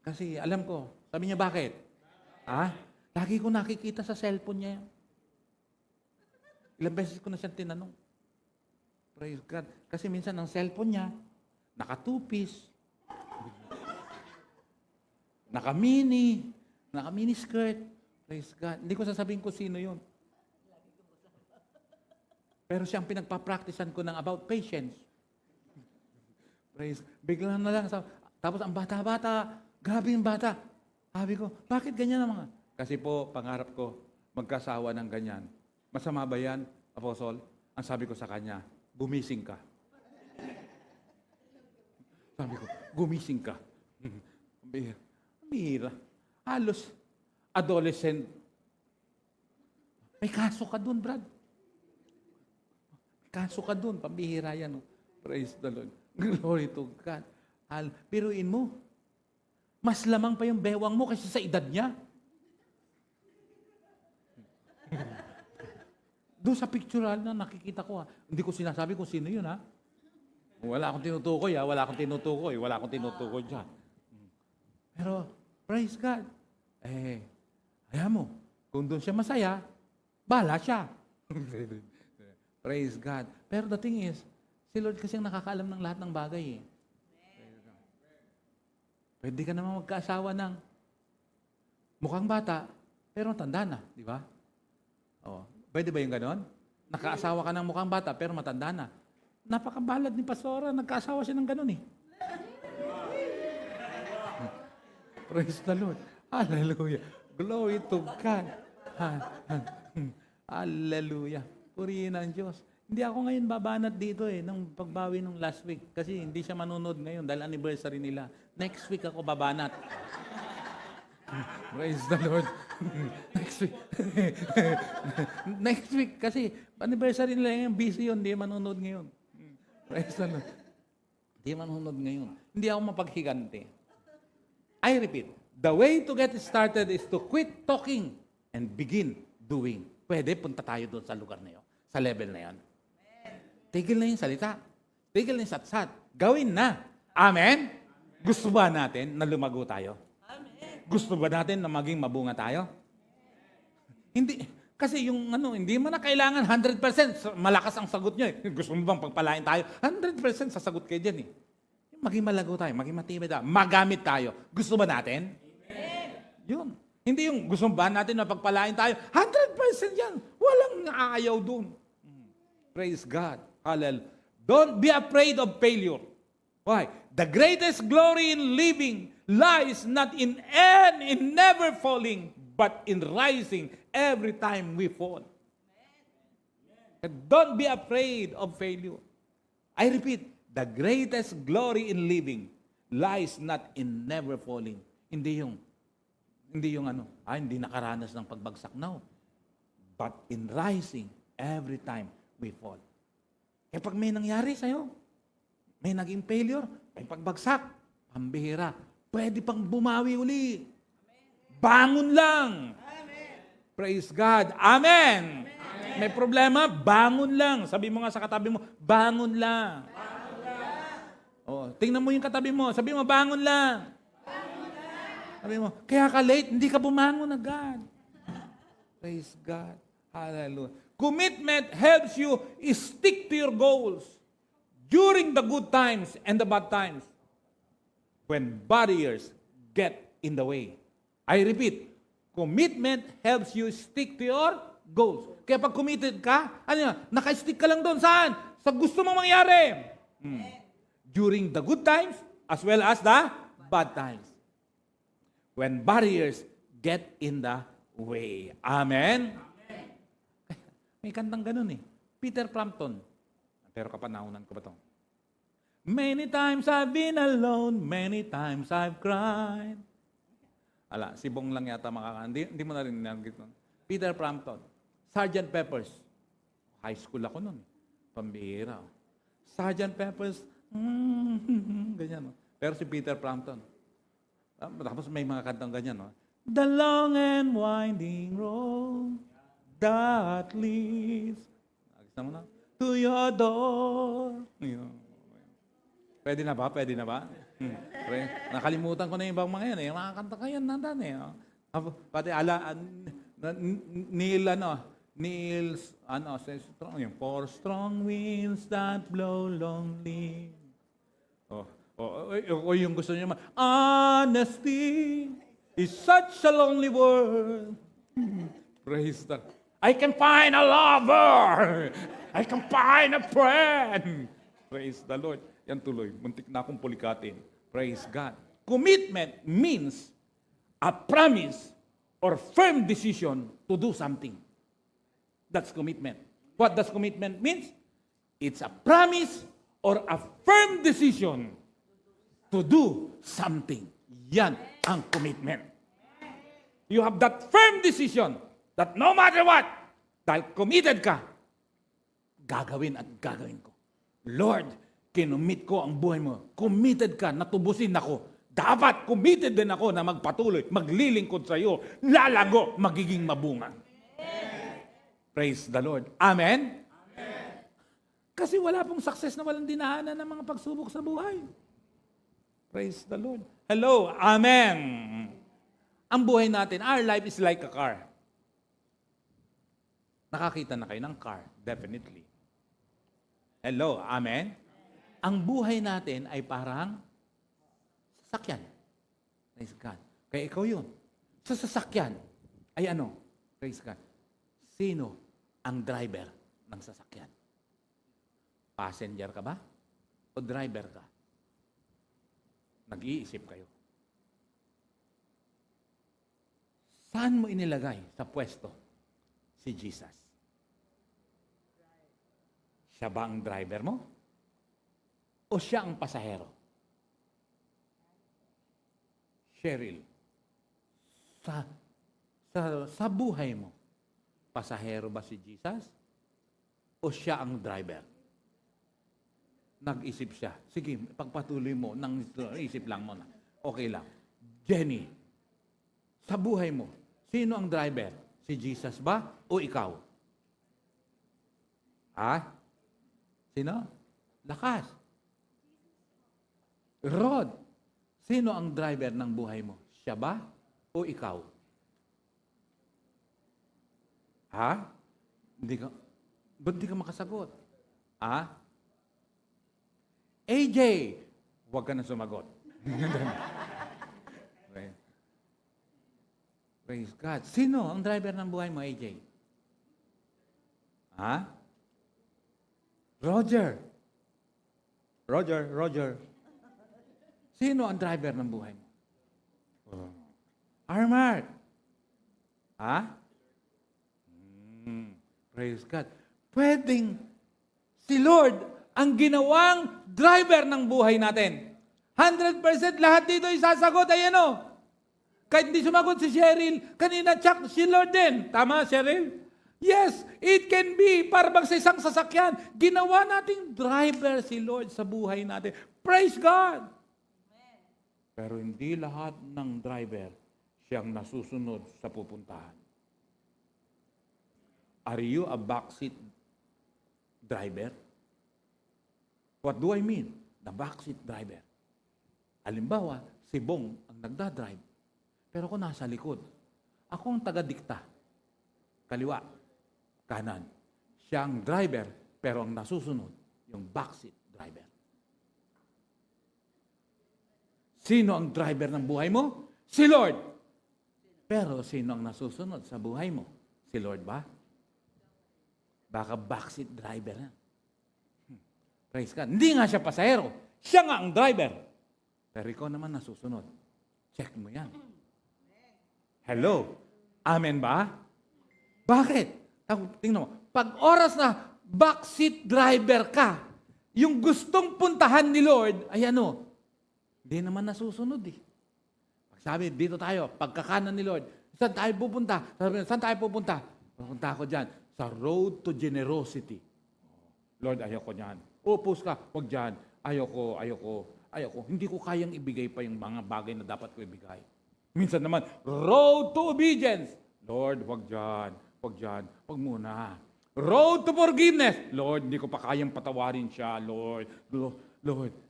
[SPEAKER 1] Kasi alam ko, sabi niya bakit? Lagi ko nakikita sa cellphone niya yan. Ilang beses ko na siya tinanong. Praise God. Kasi minsan ang cellphone niya, naka-two-piece, naka-mini skirt. Praise God. Hindi ko sasabihin ko sino yun. Pero siyang pinagpa-practicean ko ng about patience. Praise. Bigla na lang. Tapos ang bata-bata, grabe yung bata. Sabi ko, bakit ganyan ang mga? Kasi po, pangarap ko, magkasawa ng ganyan. Masama ba yan, Apostol? Ang sabi ko sa kanya, gumising ka. Sabi ko, gumising ka. Bihira. Halos adolescent. May kaso ka dun, Brad. May kaso ka dun. Pambihira yan. Oh. Praise the Lord. Glory to God. Piruin mo. Mas lamang pa yung bewang mo kasi sa edad niya. Doon sa pictural na nakikita ko, hindi ko sinasabi kung sino yun, ha? Wala akong tinutukoy, ha? Wala akong tinutukoy dyan. Pero, praise God. Ayaw mo, kung doon siya masaya, bahala siya. Praise God. Pero the thing is, si Lord kasi ang nakakaalam ng lahat ng bagay, eh. Pwede ka naman magkaasawa ng mukhang bata, pero tanda na, di ba? Pwede ba yung ganon? Nakaasawa ka ng mukhang bata, pero matanda na. Napakabalad ni Pastora, nagkaasawa siya ng ganon eh. Praise the Lord. Hallelujah. Glory to God. Hallelujah. Purihin ang Diyos. Hindi ako ngayon babanat dito ng pagbawi ng last week. Kasi hindi siya manunod ngayon dahil anniversary nila. Next week ako babanat. Praise the Lord. Next week. Next week. Kasi anniversary nila ngayon, busy yun. Hindi manunod ngayon. Praise the Lord. Hindi manunod ngayon. Hindi ako mapaghiganti. I repeat, the way to get started is to quit talking and begin doing. Pwede, punta tayo doon sa lugar na yun. Sa level na yun. Tigil na yung salita. Tigil na yung satsat. Gawin na. Amen? Gusto ba natin na lumago tayo? Amen. Gusto ba natin na maging mabunga tayo? Hindi. Kasi yung hindi mo na kailangan 100% malakas ang sagot nyo eh. Gusto mo bang pagpalain tayo? 100% sasagot kayo dyan eh. Maging malago tayo, maging matibay tayo, magamit tayo. Gusto ba natin? Amen. Yun. Hindi yung gusto ba natin na pagpalain tayo? 100% yan. Walang aayaw dun. Praise God. Hallelujah. Don't be afraid of failure. Why? The greatest glory in living lies not in never falling, but in rising every time we fall. And don't be afraid of failure. I repeat, the greatest glory in living lies not in never falling. Hindi yung hindi nakaranas ng pagbagsak. No. But in rising every time we fall. Kaya pag may nangyari sa'yo, May naging failure, may pagbagsak, pambihira. Pwede pang bumawi uli. Bangon lang. Praise God. Amen. May problema, bangon lang. Sabi mo nga sa katabi mo, bangon lang. Oh, tingnan mo yung katabi mo, sabi mo, bangon lang. Sabi mo, kaya ka late, hindi ka bumangon agad. Praise God. Hallelujah. Commitment helps you stick to your goals during the good times and the bad times when barriers get in the way. I repeat, commitment helps you stick to your goals. Kaya pag committed ka, ano yan? Naka-stick ka lang doon. Saan? Sa gusto mong mangyari. During the good times as well as the bad times. When barriers get in the way. Amen? May kantang ganun eh. Peter Frampton. Pero kapanahonan ko ba ito? Many times I've been alone, many times I've cried. Ala, si Bong lang yata hindi mo na rin nanggit nun. Peter Frampton. Sgt. Peppers. High school ako nun. Pambihira. Sgt. Peppers. Ganyan. No? Pero si Peter Frampton. Tapos may mga kantang ganyan. No? The long and winding road that leads to your door. Pwede na ba? Pwede na ba? Nakalimutan ko na yung ibang mga yan. Yung mga kanta kayo nandan eh. Pati says strong, yung four strong winds that blow lonely. O yung gusto niyo honesty is such a lonely world. Praise the I can find a lover. I can find a friend. Praise the Lord. Yan tuloy. Muntik na akong pulikatin. Praise God. Commitment means a promise or firm decision to do something. That's commitment. What does commitment mean? It's a promise or a firm decision to do something. Yan ang commitment. You have that firm decision that no matter what, dahil committed ka, gagawin at gagawin ko. Lord, kinumit ko ang buhay mo. Committed ka, natubusin ako. Dapat committed din ako na magpatuloy, maglilingkod sa iyo, lalago, magiging mabunga. Praise the Lord. Amen? Kasi wala pong success na walang dinaanan ng mga pagsubok sa buhay. Praise the Lord. Hello. Amen. Ang buhay natin, our life is like a car. Nakakita na kayo ng car, definitely. Hello. Amen. Ang buhay natin ay parang sasakyan. Praise God. Kaya ikaw yun. Sa sasakyan ay ano? Praise God. Sino ang driver ng sasakyan? Passenger ka ba? O driver ka? Nag-iisip kayo. Saan mo inilagay sa pwesto si Jesus? Siya ba ang driver mo? O siya ang pasahero? Cheryl, sa buhay mo, pasahero ba si Jesus? O siya ang driver? Nag-isip siya. Sige, pagpatuloy mo, isip lang mo na. Okay lang. Jenny, sa buhay mo, sino ang driver? Si Jesus ba o ikaw? Ha? Sino? Lakas. Rod, sino ang driver ng buhay mo? Siya ba o ikaw? Ha? Ba't di ka makasagot? Ha? AJ, huwag ka na sumagot. Praise God. Sino ang driver ng buhay mo, AJ? Ha? Roger. Sino ang driver ng buhay mo? Armand. Ha? Praise God. Pwedeng si Lord ang ginawang driver ng buhay natin. 100% lahat dito isasagot ay ano? Kahit hindi sumagot si Cheryl, kanina Chuck, si Lord din. Tama, Cheryl? Yes, it can be. Para bang sa isang sasakyan, ginawa nating driver si Lord sa buhay natin. Praise God! Pero hindi lahat ng driver siyang nasusunod sa pupuntahan. Are you a backseat driver? What do I mean? The backseat driver. Halimbawa, si Bong ang nagdadrive. Pero ako nasa likod. Ako ang taga-dikta. Kaliwa, kanan. Siya ang driver, pero ang nasusunod, yung backseat driver. Sino ang driver ng buhay mo? Si Lord. Pero sino ang nasusunod sa buhay mo? Si Lord ba? Baka backseat driver na. Praise God. Hindi nga siya pasahero. Siya nga ang driver. Pero ikaw naman nasusunod. Check mo yan. Hello? Amen ba? Bakit? Tingnan mo. Pag oras na backseat driver ka, yung gustong puntahan ni Lord, ay ano? Hindi naman nasusunod eh. Sabi, dito tayo, pagkakanan ni Lord, saan tayo pupunta? Sabi, saan tayo pupunta? Pupunta ako dyan, sa road to generosity. Lord, ayoko niyan. Upos ka, huwag dyan. Ayoko. Hindi ko kayang ibigay pa yung mga bagay na dapat ko ibigay. Minsan naman, road to obedience. Lord, huwag dyan. Huwag muna. Road to forgiveness. Lord, hindi ko pa kayang patawarin siya. Lord,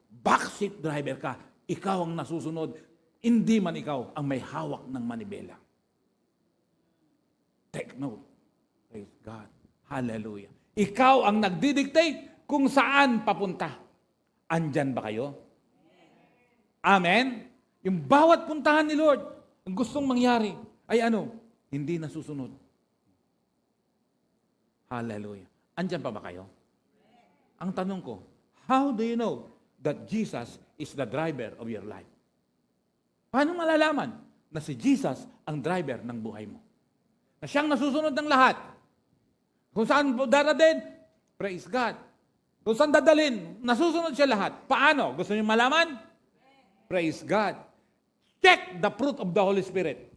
[SPEAKER 1] backseat driver ka. Ikaw ang nasusunod. Hindi man ikaw ang may hawak ng manibela. Take note. Praise God. Hallelujah. Ikaw ang nagdidictate kung saan papunta. Andyan ba kayo? Amen? Yung bawat puntahan ni Lord, ang gustong mangyari, ay ano? Hindi nasusunod. Hallelujah. Andyan pa ba kayo? Ang tanong ko, how do you know that Jesus is the driver of your life? Paano malalaman na si Jesus ang driver ng buhay mo? Na siyang nasusunod ng lahat. Kung saan darating, praise God. Kung saan dadalhin, nasusunod siya lahat. Paano? Gusto niyo malaman? Praise God. Check the fruit of the Holy Spirit.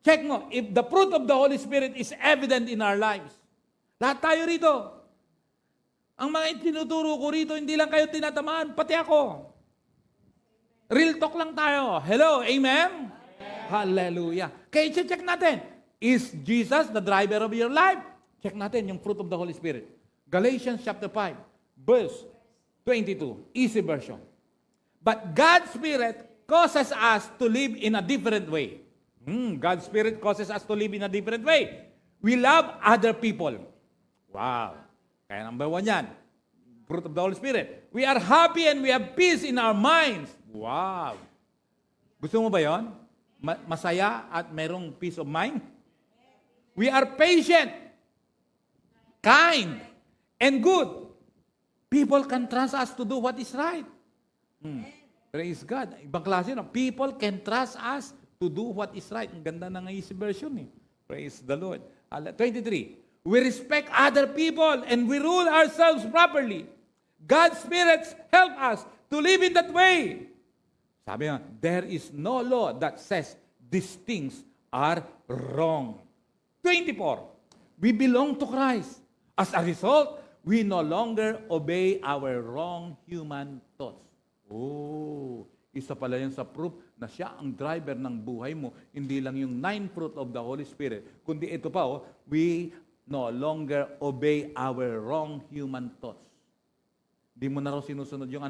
[SPEAKER 1] Check mo, if the fruit of the Holy Spirit is evident in our lives. Lahat tayo rito. Ang mga itinuturo ko rito, hindi lang kayo tinatamaan, pati ako. Real talk lang tayo. Hello, amen? Hallelujah. Kaya check natin. Is Jesus the driver of your life? Check natin yung fruit of the Holy Spirit. Galatians chapter 5, verse 22, easy version. But God's Spirit causes us to live in a different way. God's Spirit causes us to live in a different way. We love other people. Wow. Kaya number 1 yan. Fruit of the Holy Spirit. We are happy and we have peace in our minds. Wow. Gusto mo ba yon? Masaya at merong peace of mind? We are patient, kind, and good. People can trust us to do what is right. Praise God. Ibang klase, no? People can trust us to do what is right. Ang ganda ng easy version eh. Praise the Lord. 23. We respect other people and we rule ourselves properly. God's Spirit help us to live in that way. Sabi nga, there is no law that says these things are wrong. 24. We belong to Christ. As a result, we no longer obey our wrong human thoughts. Oh, isa pala yan sa proof na siya ang driver ng buhay mo. Hindi lang yung 9 fruit of the Holy Spirit, kundi ito pa, we no longer obey our wrong human thoughts. Di mo na raw sinusunod yung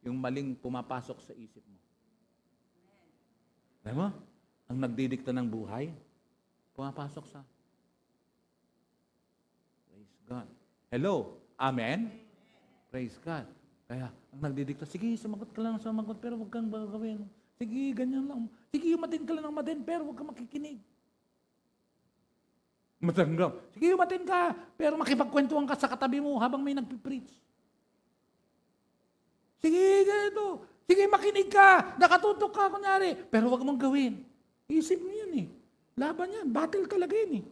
[SPEAKER 1] yung maling pumapasok sa isip mo. Alam mo? Ang nagdidikta ng buhay, pumapasok sa praise God. Hello? Amen? Praise God. Kaya, ang nagdidikta, sige, sumagot ka lang, pero huwag kang gawin. Sige, ganyan lang. Sige, umatin ka lang ng matin, pero huwag kang makikinig. Matanggap. Sige, umatin ka, pero makipagkwentuhan ka sa katabi mo habang may nagpipreach. Sige, ganito. Sige, makinig ka. Nakatutok ka, kunyari. Pero huwag mong gawin. Isip mo yun eh. Laban yan. Battle talaga yun eh.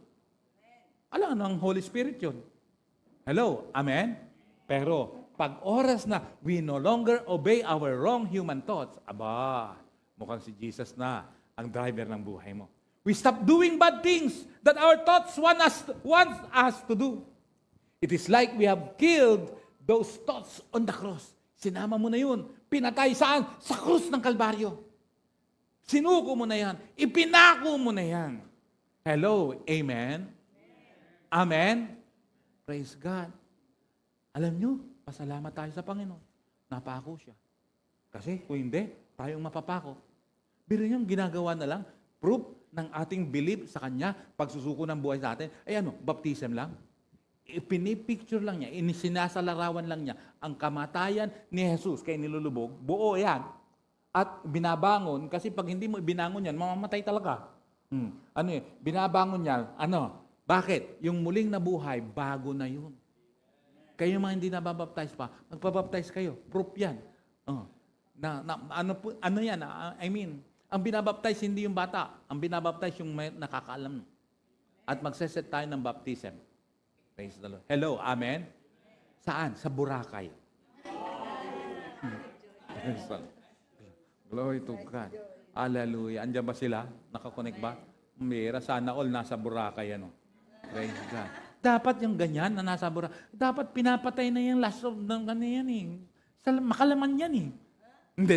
[SPEAKER 1] Alam, ang Holy Spirit yun. Hello? Amen? Pero, pag oras na we no longer obey our wrong human thoughts, aba, mukhang si Jesus na ang driver ng buhay mo. We stop doing bad things that our thoughts want us to do. It is like we have killed those thoughts on the cross. Sinama mo na yun. Pinatay saan? Sa krus ng Kalbaryo. Sinuko mo na yan. Ipinako mo na yan. Hello, amen? Amen? Praise God. Alam nyo, pasalamat tayo sa Panginoon. Napako siya. Kasi kung hindi, tayong mapapako. Pero yung ginagawa na lang, proof ng ating belief sa Kanya, pagsusuko ng buhay sa atin, ay ano, baptism lang. Pinipicture lang niya, sinasalarawan lang niya ang kamatayan ni Jesus kay nilulubog, buo yan. At binabangon, kasi pag hindi mo binangon yan, mamamatay talaga. Ano yun? Binabangon yan, ano? Bakit? Yung muling nabuhay, bago na yun. Kayo mga hindi nababaptize pa, magpabaptize kayo. Proof yan. Ano yan? I mean, ang binabaptize hindi yung bata. Ang binabaptize yung may nakakaalam. At magseset tayo ng baptism. Praise the Lord. Hello, amen? Saan? Sa Boracay. Praise the Lord. Glory to God. Hallelujah. Andiyan ba sila? Nakakonect ba? Mira, sana all nasa Boracay. Ano? Praise God. Dapat yung ganyan na nasa Boracay. Dapat pinapatay na yung last of ng ganyan eh. Makalaman yan eh. Hindi.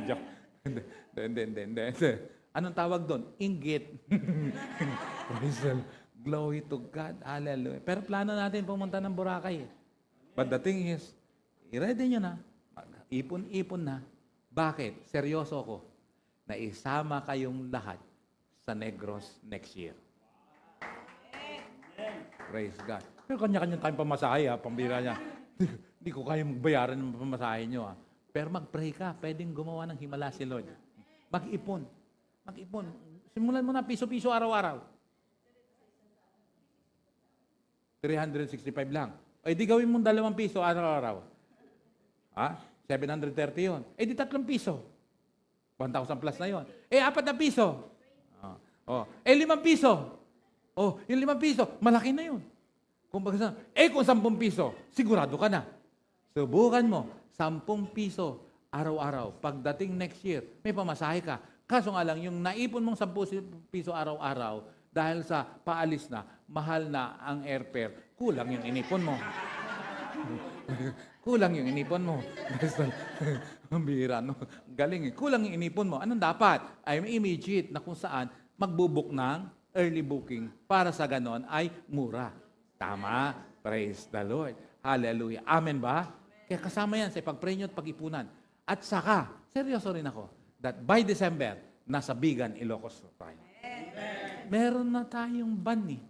[SPEAKER 1] Joke. Hindi. Anong tawag doon? Inggit. Praise the Lord. Glory to God. Hallelujah. Pero plano natin pumunta ng Boracay. But the thing is, i-ready nyo na. Ipon-ipon na. Bakit? Seryoso ko na isama kayong lahat sa Negros next year. Praise God. Pero kanya-kanya tayong pamasahe, pambira niya. Hindi ko kaya magbayaran ng pamasahe nyo. Pero mag-pray ka. Pwedeng gumawa ng himala si Lord. Mag-ipon. Simulan mo na piso-piso araw-araw. 365 lang. O, di gawin mong 2 piso araw-araw. 730 yun. Di 3 piso. 1,000 plus na yun. 4 na piso. 5 piso. Yung 5 piso, malaki na yun. Kung 10 piso, sigurado ka na. Subukan mo, 10 piso araw-araw. Pagdating next year, may pamasahe ka. Kaso nga lang, yung naipon mong 10 piso araw-araw, dahil sa paalis na, mahal na ang airfare, kulang yung inipon mo. Kulang yung inipon mo. Ang bihira, no? Galing eh. Kulang yung inipon mo. Anong dapat? Ay immediate na kung saan magbubuk ng early booking para sa ganon ay mura. Tama. Praise the Lord. Hallelujah. Amen ba? Kaya kasama yan sa ipag-pray nyo at pag-ipunan. At saka, seryoso rin ako, that by December, nasa Bigan, Ilocos tayo. Meron na tayong ban eh.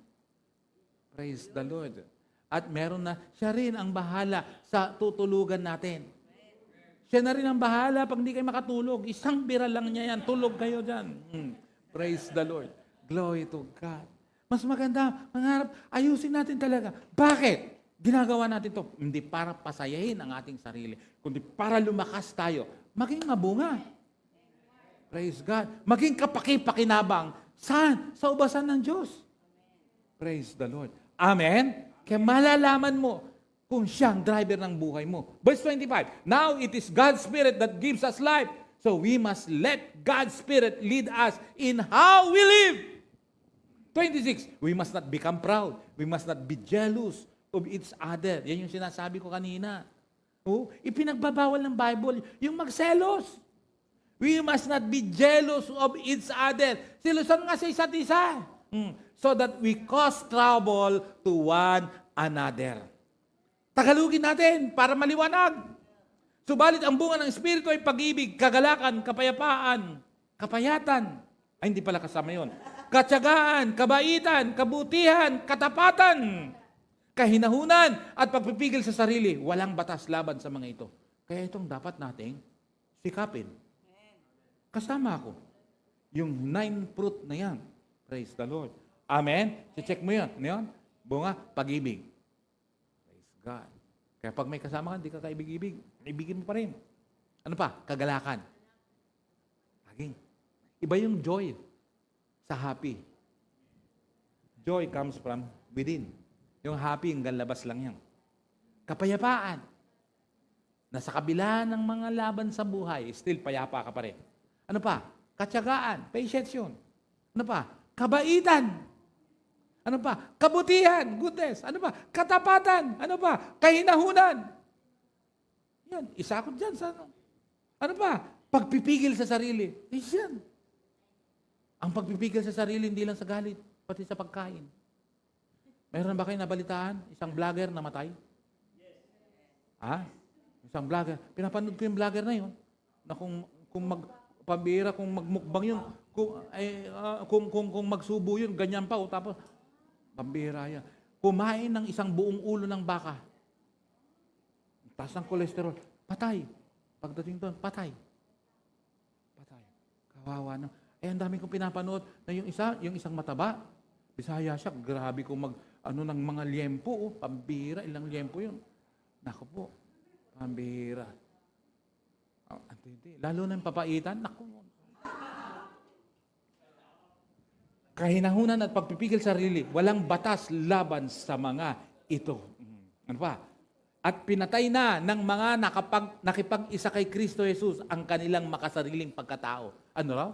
[SPEAKER 1] Praise the Lord. At meron na, siya rin ang bahala sa tutulugan natin. Siya na rin ang bahala pag hindi kayo makatulog. Isang bira lang niya yan. Tulog kayo dyan. Praise the Lord. Glory to God. Mas maganda, mangarap, ayusin natin talaga. Bakit? Ginagawa natin to hindi para pasayahin ang ating sarili, kundi para lumakas tayo. Maging mabunga. Praise God. Maging kapaki-pakinabang. Saan? Sa ubasan ng Diyos. Praise the Lord. Amen? Kaya malalaman mo kung siyang driver ng buhay mo. Verse 25, now it is God's Spirit that gives us life. So we must let God's Spirit lead us in how we live. 26, we must not become proud. We must not be jealous of each other. Yan yung sinasabi ko kanina. Ipinagbabawal ng Bible yung magselos. We must not be jealous of each other. Silusan nga sa isa't isa. So that we cause trouble to one another. Tagalugin natin para maliwanag. Subalit ang bunga ng Espiritu ay pag-ibig, kagalakan, kapayapaan, kapayatan. Ay, hindi pala kasama yun. Katyagaan, kabaitan, kabutihan, katapatan, kahinahunan, at pagpipigil sa sarili. Walang batas laban sa mga ito. Kaya itong dapat nating sikapin. Kasama ako. Yung 9 fruit na yan. Praise the Lord. Amen? Check mo yun. Ano yun? Bunga, pag-ibig. Praise God. Kaya pag may kasama ka, hindi ka kaibig-ibig. Ibigin mo pa rin. Ano pa? Kagalakan. Laging. Iba yung joy sa happy. Joy comes from within. Yung happy, hanggang labas lang yan. Kapayapaan. Nasa kabila ng mga laban sa buhay, still payapa ka pa rin. Ano pa? Katyagaan. Patience yun. Ano pa? Kabaitan. Ano pa? Kabutihan, goodness. Ano pa? Katapatan. Ano pa? Kahinahunan. Yan, isa ako dyan sa ano. Ano pa? Pagpipigil sa sarili. Yan. Ang pagpipigil sa sarili, hindi lang sa galit, pati sa pagkain. Meron ba kayo nabalitaan? Isang vlogger namatay? Ha? Isang vlogger. Pinapanood ko yung vlogger na yun. Na kung pambira, kung magmukbang yun, kung magsubo yun, ganyan pa. Tapos, pambira yan. Kumain ng isang buong ulo ng baka. Taas ng kolesterol. Patay. Pagdating doon, patay. Patay. Kawawa na. Ang dami kong pinapanood na yung isang mataba, Bisaya siya, grabe kung ng mga liempo, pambira, ilang liempo yun. Naku po, pambira. Lalo na yung papaitan, naku. Kahinahunan at pagpipigil sarili, walang batas laban sa mga ito. Ano pa? At pinatay na ng mga nakipag-isa kay Kristo Jesus ang kanilang makasariling pagkatao. Ano raw?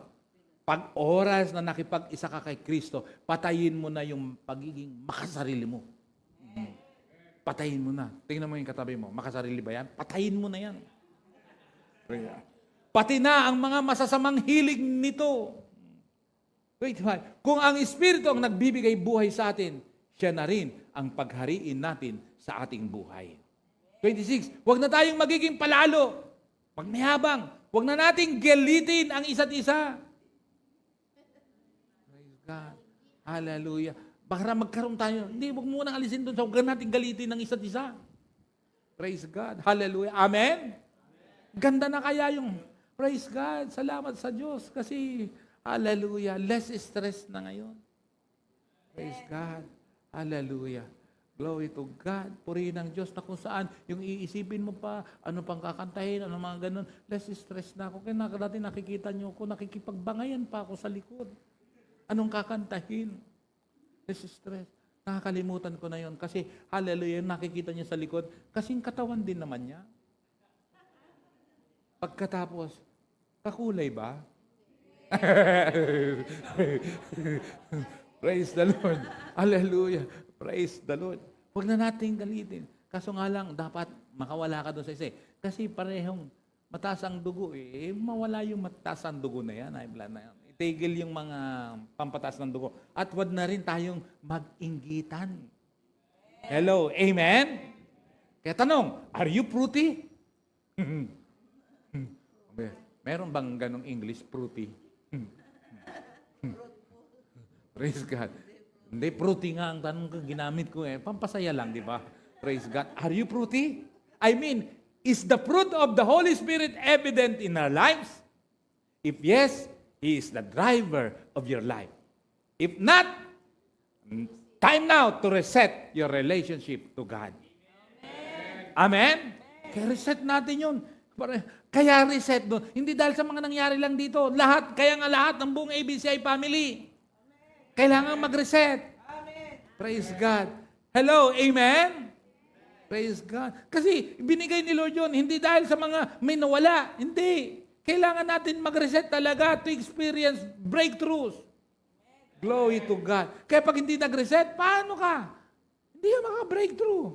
[SPEAKER 1] Pag oras na nakipag-isa ka kay Kristo, patayin mo na yung pagiging makasarili mo. Patayin mo na. Tingnan mo yung katabi mo. Makasarili ba yan? Patayin mo na yan. Pati na ang mga masasamang hilig nito. Wait, kung ang Espiritu ang nagbibigay buhay sa atin, siya na rin ang paghariin natin sa ating buhay. 26, huwag na tayong magiging palalo. Pag mayabang, huwag na nating galitin ang isa't isa. Praise God. Hallelujah. Baka magkaroon tayo. Hindi, huwag muna alisin doon. Huwag nating galitin ang isa't isa. Praise God. Hallelujah. Amen? Ganda na kaya yung praise God. Salamat sa Diyos. Kasi, hallelujah, less stress na ngayon. Praise God. Hallelujah. Glory to God. Purihin ng Diyos na kung saan yung iisipin mo pa, ano pang kakantahin, ano mga ganun. Less stress na ako. Kaya dati nakikita nyo ako, nakikipagbangayan pa ako sa likod. Anong kakantahin? Less stress. Nakakalimutan ko na yon kasi hallelujah, nakikita niya sa likod. Kasing katawan din naman niya. Pagkatapos, kakulay ba? Praise the Lord. Hallelujah. Praise the Lord. Huwag na nating galitin. Kaso nga lang, dapat makawala ka doon sa isa. Kasi parehong mataas ang dugo. Mawala yung mataas ang dugo na yan. High blood na yan. Itigil yung mga pampataas ng dugo. At huwag na rin tayong mag-inggitan. Hello. Amen? Kaya tanong, are you fruity? Meron bang ganong English, fruity? Praise God. Hindi, fruity nga ang tanong ko, ginamit ko pampasaya lang, di ba? Praise God. Are you fruity? I mean, is the fruit of the Holy Spirit evident in our lives? If yes, He is the driver of your life. If not, time now to reset your relationship to God. Amen? Kaya reset natin yun. Kaya reset doon. Hindi dahil sa mga nangyari lang dito. Kaya nga lahat ng buong ABCI family. Kailangan mag-reset. Amen. Praise God. Hello, amen? Praise God. Kasi binigay ni Lord yun, hindi dahil sa mga may nawala. Hindi. Kailangan natin mag-reset talaga to experience breakthroughs. Glory to God. Kaya pag hindi nag-reset, paano ka? Hindi ka maka-breakthrough.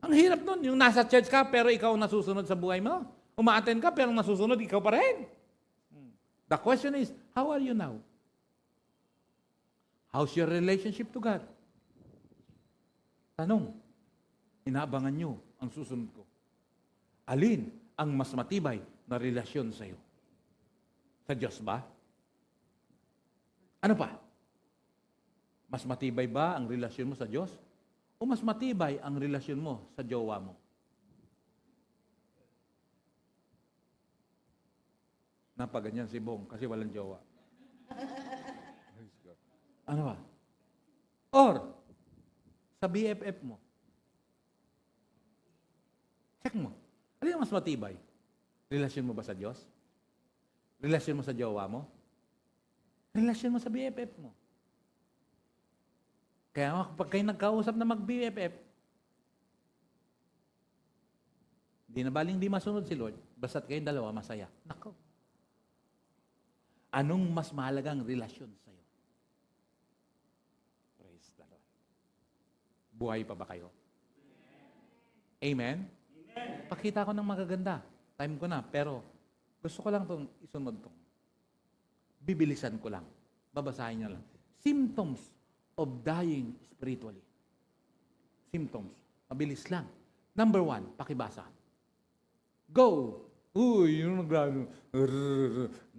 [SPEAKER 1] Ang hirap nun, yung nasa church ka, pero ikaw nasusunod sa buhay mo. Uma-attend ka, pero nasusunod, ikaw pa rin. The question is, how are you now? How's your relationship to God? Tanong, inaabangan nyo ang susunod ko. Alin ang mas matibay na relasyon sa iyo? Sa Diyos ba? Ano pa? Mas matibay ba ang relasyon mo sa Diyos? O mas matibay ang relasyon mo sa jowa mo? Napaganyan si Bong kasi walang jowa. Ano ba? Or, sa BFF mo. Check mo. Ano yung mas matibay? Relasyon mo ba sa Diyos? Relasyon mo sa jowa mo? Relasyon mo sa BFF mo? Kaya pag kayo nagkausap na mag-BFF, di na baling di masunod si Lord, basta't kayong dalawa masaya. Nako. Anong mas mahalagang relasyon sa'yo? Praise the Lord. Buhay pa ba kayo? Amen? Pakita ko ng magaganda. Time ko na, pero gusto ko lang itong isunod itong. Bibilisan ko lang. Babasahin niyo lang. Symptoms of dying spiritually. Symptoms. Mabilis lang. Number 1, pakibasa. Go! Uy, yung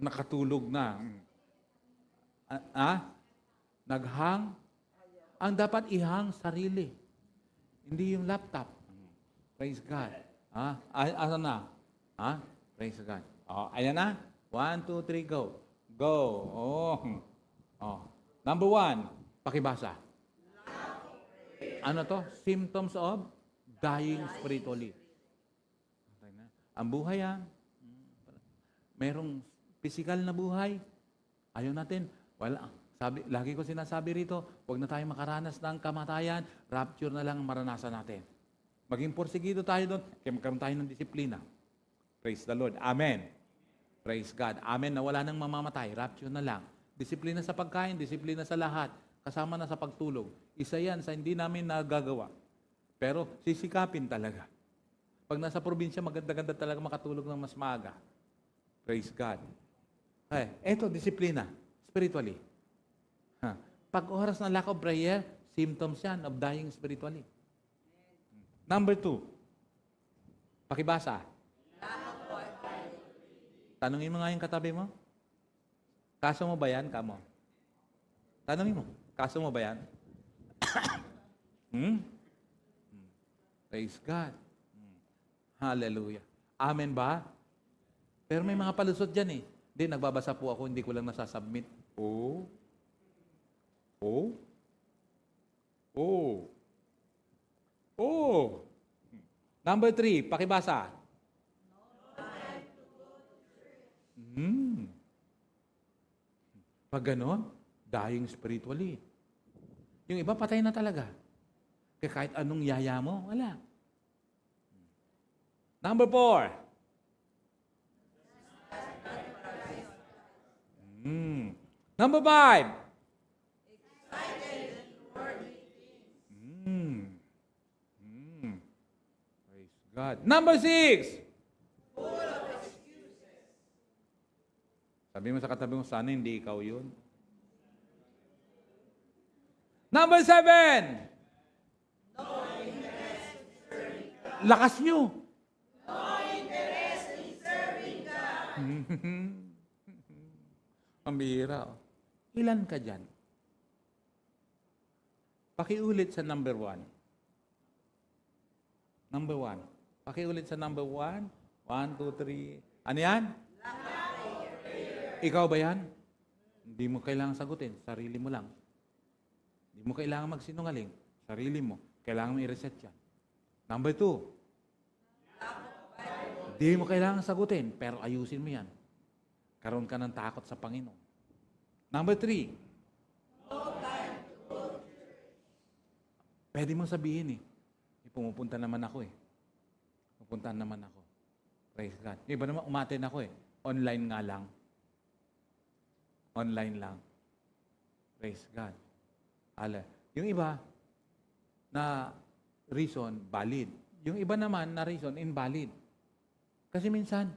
[SPEAKER 1] nakatulog na. Naghang? Ang dapat ihang sarili. Hindi yung laptop. Praise God. Ano na? Praise God. Ayan na. 1, 2, 3, go. Go. Number 1, pakibasa. Ano to? Symptoms of dying spiritually. Ang buhay merong physical na buhay. Ayaw natin. Wala. Lagi ko sinasabi rito, huwag na tayo makaranas ng kamatayan, rapture na lang ang maranasan natin. Maging porsigido tayo doon, kaya magkaroon tayo ng disiplina. Praise the Lord. Amen. Praise God. Amen na wala nang mamamatay, rapture na lang. Disiplina sa pagkain, disiplina sa lahat, kasama na sa pagtulog. Isa yan sa hindi namin nagagawa. Pero sisikapin talaga. Pag nasa probinsya, maganda-ganda talaga makatulog ng mas maaga. Praise God. Eto, disiplina. Spiritually. Pag oras ng lack of prayer, symptoms yan of dying spiritually. Number 2. Pakibasa. Tanungin mo nga yung katabi mo. Kaso mo ba yan, kamo? Tanungin mo. Kaso mo ba yan? Praise God. Hallelujah. Amen ba? Pero may mga palusot dyan eh. Hindi, nagbabasa po ako, hindi ko lang nasasubmit. Number 3, pakibasa. Pag ganon, dying spiritually. Yung iba, patay na talaga. Kaya kahit anong yaya mo, wala. Number 4. Number 5. Praise God. Number 6. Sabi mo sa katabi mo, sana hindi ikaw yun. Number 7. Lakas nyo. Ang bihira. Ilan ka dyan? Pakiulit sa number 1. Number 1. Pakiulit sa number 1. 1, 2, 3. Ano yan? Ikaw ba yan? Hindi mo kailangan sagutin. Sarili mo lang. Hindi mo kailangan magsinungaling. Sarili mo. Kailangan mo i-reset yan. Number 2. Hindi mo kailangan sagutin, pero ayusin mo yan. Karoon ka ng takot sa Panginoon. Number 3. Pwede mong sabihin pumupunta naman ako Pupuntahan naman ako. Praise God. Yung iba naman, umaten ako Online nga lang. Online lang. Praise God. Yung iba, na reason, valid. Yung iba naman na reason, invalid. Kasi minsan,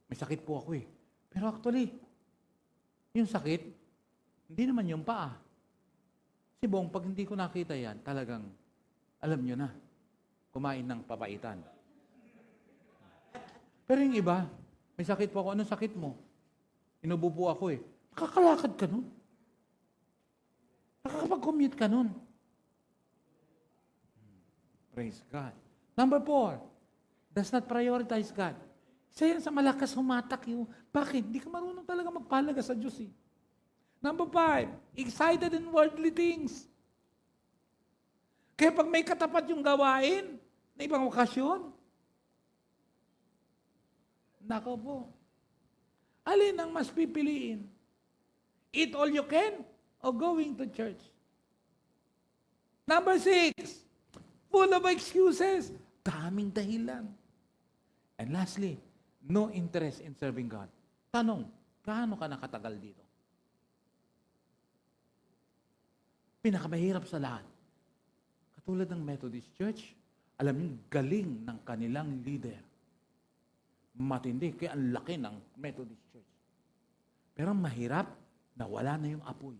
[SPEAKER 1] may sakit po ako Pero actually, yung sakit, hindi naman yung paa. Si Bong, pag hindi ko nakita yan, talagang, alam nyo na, kumain ng papaitan. Pero yung iba, may sakit po ako. Anong sakit mo? Inubo po ako Nakakalakad ka nun. Nakakapag-commute ka nun. Praise God. Number 4, does not prioritize God. Isa yan sa malakas humatak yun. Bakit? Di ka marunong talaga magpalaga sa Diyos Number 5, excited in worldly things. Kaya pag may katapat yung gawain, na ibang okasyon, nako po, alin ang mas pipiliin? Eat all you can or going to church? Number 6, full of excuses. Daming dahilan. And lastly, no interest in serving God. Tanong, Gaano ka nakatagal dito? Pinakamahirap sa lahat. Katulad ng Methodist Church, alam niyo, galing ng kanilang leader. Matindi, kaya ang laki ng Methodist Church. Pero ang mahirap, nawala na yung apoy.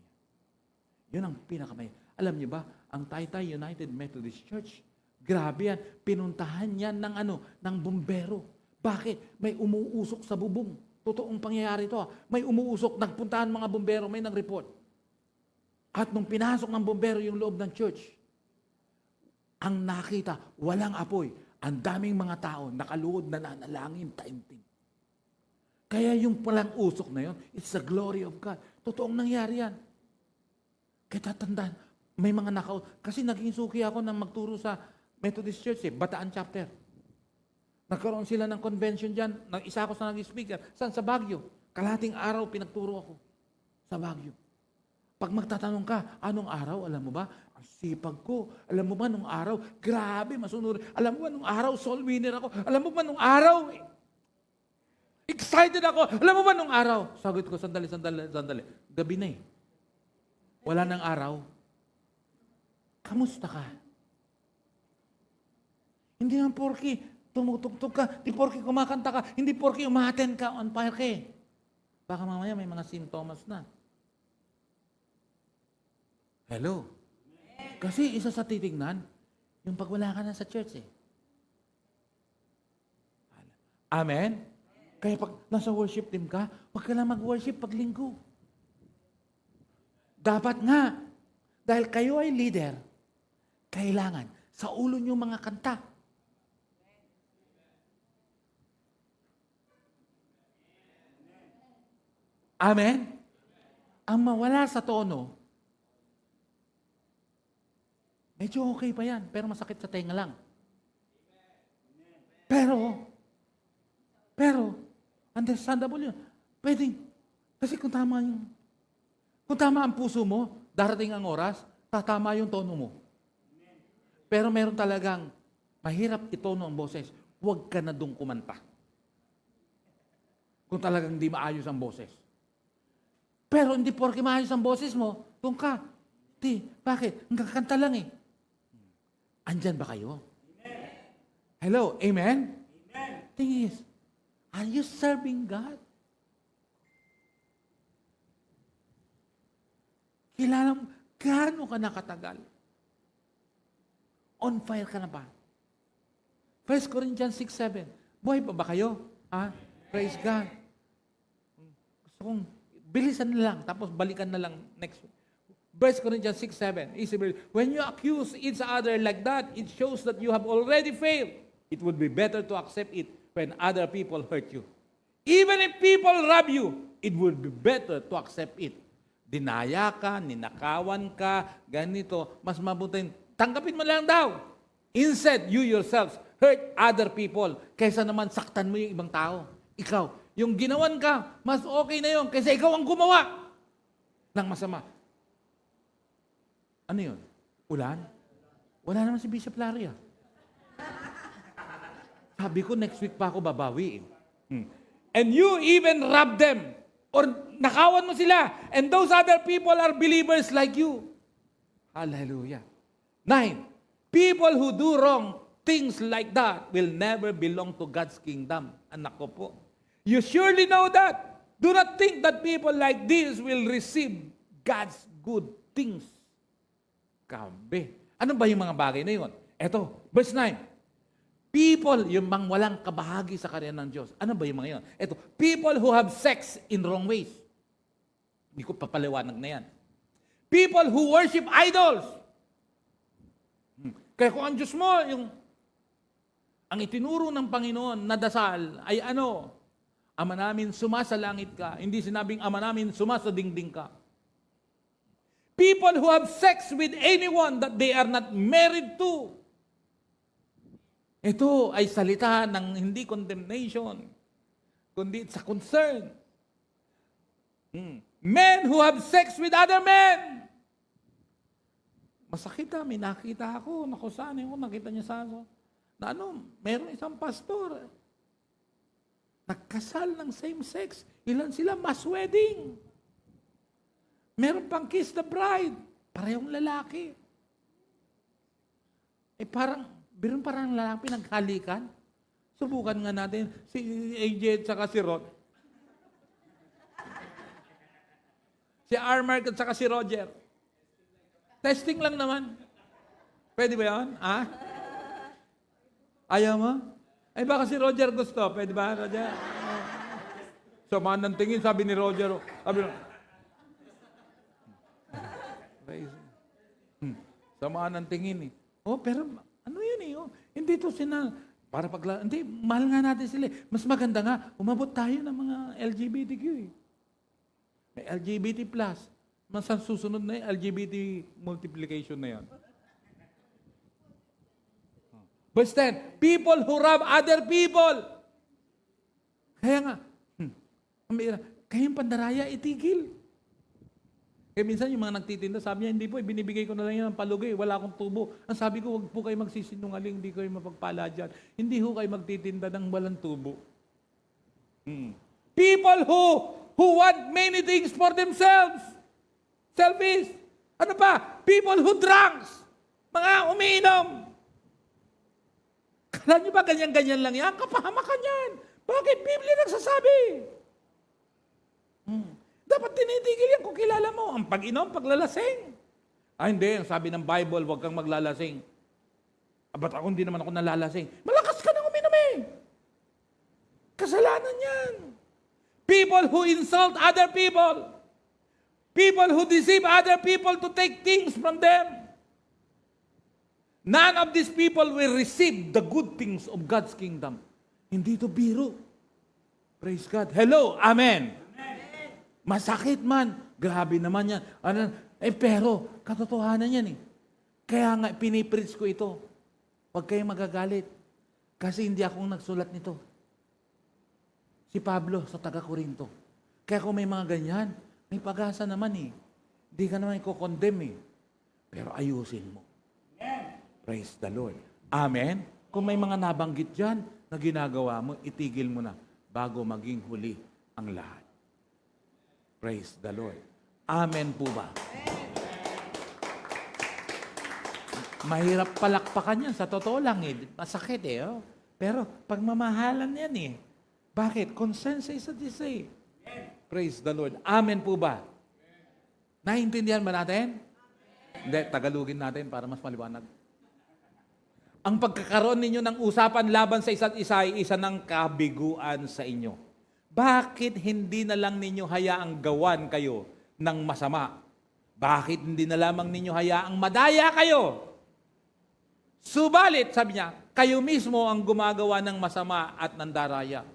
[SPEAKER 1] Yun ang pinakamahirap. Alam niyo ba, ang Taytay United Methodist Church, grabe yan, pinuntahan yan ng bumbero. Bakit? May umuusok sa bubong. Totoong pangyayari ito. May umuusok, nagpuntahan mga bumbero, may nag-report. At nung pinasok ng bumbero yung loob ng church, ang nakita, walang apoy. Ang daming mga tao, nakaluhod na nanalangin, taimtim. Kaya yung palang usok na yun, it's the glory of God. Totoong nangyari yan. Kaya tatandaan, may mga kasi naging suki ako nang magturo sa Methodist Church, Bataan Chapter. Nagkaroon sila ng convention dyan, isa ako sa naging speaker. Saan? Sa Baguio. Kalahating araw, pinagturo ako sa Baguio. Pag magtatanong ka, anong araw? Alam mo ba? Ang sipag ko. Alam mo ba nung araw? Grabe, masunod. Alam mo ba nung araw? Soul winner ako. Alam mo ba nung araw? Excited ako. Alam mo ba nung araw? Sagot ko, sandali. Gabi na eh. Wala nang araw. Kamusta ka? Hindi naman porky tumutugtog ka. Hindi porky kumakanta ka. Hindi porky umaten ka. On fire ka eh. Baka mamaya may mga sintomas na. Hello? Kasi isa sa titignan, yung pag wala ka na sa church eh. Amen? Kaya pag nasa worship team ka, wag ka lang mag-worship pag linggo. Dapat nga, dahil kayo ay leader, kailangan sa ulo nyo mga kanta. Amen? Ang mawala sa tono, medyo okay pa yan, pero masakit sa tenga lang. Pero, understandable yun. Pwedeng, kasi kung tama ang puso mo, darating ang oras, tatama yung tono mo. Pero meron talagang, mahirap itono ang boses, huwag ka na dong kumanta. Kung talagang hindi maayos ang boses. Pero hindi porke maayos ang boses mo, doon ka. Bakit? Ang kakanta lang eh. Andyan ba kayo? Amen. Hello, amen? Amen. Thing is, are you serving God? Kilala mo, gaano ka nakatagal? On fire ka na ba? 1 Corinthians 6:7. Buhay pa ba kayo? Praise God. Gusto kong, bilisan na lang, tapos balikan na lang next week. 1 Corinthians 6:7. When you accuse each other like that, it shows that you have already failed. It would be better to accept it when other people hurt you. Even if people rob you, it would be better to accept it. Dinaya ka, ninakawan ka, ganito, mas mabuting, tanggapin mo lang daw. Instead, you yourselves hurt other people kaysa naman saktan mo yung ibang tao. Ikaw, yung ginawan ka, mas okay na yun kaysa ikaw ang gumawa ng masama. Ano yun? Ulan? Wala naman si Bishop Larry ah. Sabi ko, next week pa ako babawi. And you even rob them. Or nakawan mo sila. And those other people are believers like you. Hallelujah. 9. People who do wrong things like that will never belong to God's kingdom. Anak ko po. You surely know that. Do not think that people like this will receive God's good things. Kabe. Ano ba yung mga bagay na yun? Eto, verse 9. People, yung mga walang kabahagi sa karya ng Diyos. Ano ba yung mga yun? Eto, people who have sex in wrong ways. Hindi ko papaliwanag na yan. People who worship idols. Kaya kung ang Diyos mo, ang itinuro ng Panginoon na dasal ay ano? Ama namin, sumasalangit ka. Hindi sinabing, Ama namin, sumasadingding ka. People who have sex with anyone that they are not married to. Ito ay salita ng hindi condemnation, kundi it's a concern. Men who have sex with other men. Masakit may nakita ako, nakusahan ko, nakita niya sa aso. Meron isang pastor, nagkasal ng same sex. Ilan sila? Mass wedding. Meron pang kiss the bride. Parehong lalaki. Parang lalaki naghalikan. Subukan nga natin si AJ at saka si Rod. Si Armark at saka si Roger. Testing lang naman. Pwede ba yun? Ha? Ayaw mo? Ay baka si Roger gusto. Pwede ba, Roger? Samaan ng tingin, sabi ni Roger. Sabi samaan ng tingin eh. Oh, pero ano yun eh? Oh, hindi to hindi, mahal nga natin sila. Mas maganda nga, umabot tayo ng mga LGBTQ eh. May LGBT+. Mas ang susunod na yung LGBT multiplication na yan. Verse 10, people who rob other people. Kaya nga, kayong pandaraya, itigil. Kaya minsan yung mga nagtitinda, sabi niya, hindi po, binibigay ko na lang yan ng palugay, wala akong tubo. Ang sabi ko, wag po kayo magsisinungaling, hindi kayo mapagpala dyan. Hindi ho kayo magtitinda ng walang tubo. People who want many things for themselves. Selfish. Ano pa? People who drunks. Mga umiinom. Kala nyo ba ganyan-ganyan lang yan? Kapahamakan yan. Bakit? Biblia nagsasabi. Dapat tinitigil yan kung kilala mo. Ang pag-inom, paglalasing. Hindi. Ang sabi ng Bible, huwag kang maglalasing. Ba't ako hindi naman ako nalalasing? Malakas ka nang uminom eh. Kasalanan yan. People who insult other people. People who deceive other people to take things from them. None of these people will receive the good things of God's kingdom. Hindi to biro. Praise God. Hello. Amen. Masakit man. Grabe naman yan. Pero, katotohanan yan eh. Kaya nga, pinipreach ko ito. Huwag kayong magagalit. Kasi hindi akong nagsulat nito. Si Pablo sa taga-Korinto. Kaya kung may mga ganyan, may pag-asa naman eh. Hindi ka naman i-condemn eh. Pero ayusin mo. Praise the Lord. Amen? Kung may mga nabanggit dyan na ginagawa mo, itigil mo na bago maging huli ang lahat. Praise the Lord. Amen po ba? Mahirap palakpakan yan. Sa totoo lang eh. Masakit eh. Oh. Pero pagmamahalan yan eh. Bakit? Concern sa isa't isa eh. Praise the Lord. Amen po ba? Naintindihan ba natin? Hindi, tagalugin natin para mas maliwanag. Ang pagkakaroon ninyo ng usapan laban sa isa't isa ay isa ng kabiguan sa inyo. Bakit hindi na lang ninyo hayaang gawan kayo ng masama? Bakit hindi na lamang ninyo hayaang madaya kayo? Subalit, sabi niya, kayo mismo ang gumagawa ng masama at ng daraya.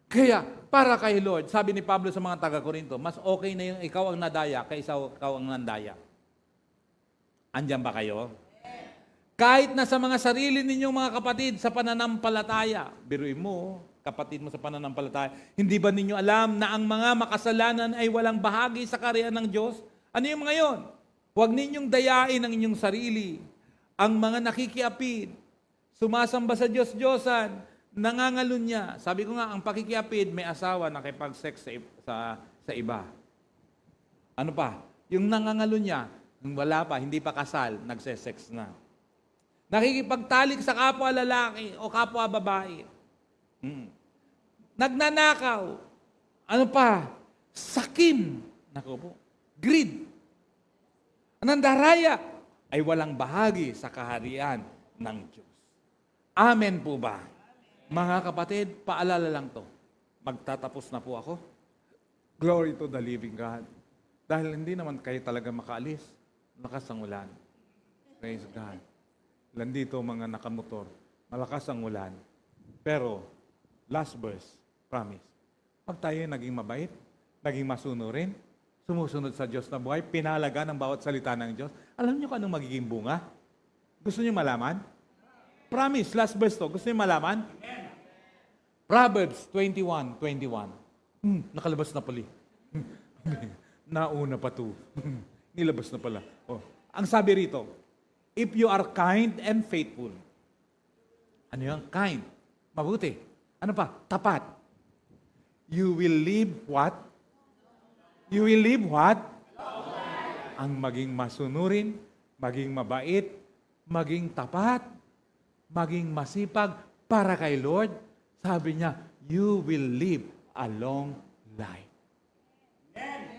[SPEAKER 1] Kaya, para kay Lord, sabi ni Pablo sa mga taga-Korinto, mas okay na yung ikaw ang nadaya kaysa ikaw ang nandaya. Andyan ba kayo? Kahit na sa mga sarili ninyong mga kapatid sa pananampalataya, biruin mo, kapatid mo sa pananampalataya, hindi ba ninyo alam na ang mga makasalanan ay walang bahagi sa kaharian ng Diyos? Ano yung mga yon? Huwag ninyong dayain ang inyong sarili. Ang mga nakikiapid, sumasamba sa Diyos-Diyosan, nangangalunya. Sabi ko nga, ang pakikiapid, may asawa, nakipag-sex sa iba. Ano pa? Yung nangangalunya, wala pa, hindi pa kasal, nagse-sex na. Nakikipagtalik sa kapwa lalaki o kapwa babae. Nagnanakaw. Ano pa? Sakim. Naku po. Greed. Anong daraya? Ay walang bahagi sa kaharian ng Diyos. Amen po ba? Mga kapatid, paalala lang to. Magtatapos na po ako. Glory to the living God. Dahil hindi naman kayo talaga makaalis. Lakas ang ulan. Praise God. Landito mga nakamotor. Malakas ang ulan. Pero, last verse, promise. Pag tayo naging mabait, naging masunurin, sumusunod sa Diyos na buhay, pinalaga ng bawat salita ng Diyos, alam niyo kung anong magiging bunga? Gusto niyo malaman? Promise, last verse to. Gusto niyo malaman? Proverbs 21:21. Nakalabas na pala. Nauna pa to. Nilabas na pala. Oh. Ang sabi rito, if you are kind and faithful. Ano yung kind? Mabuti. Ano pa? Tapat. You will live what? You will live what? Ang maging masunurin, maging mabait, maging tapat, maging masipag para kay Lord. Sabi niya, you will live a long life.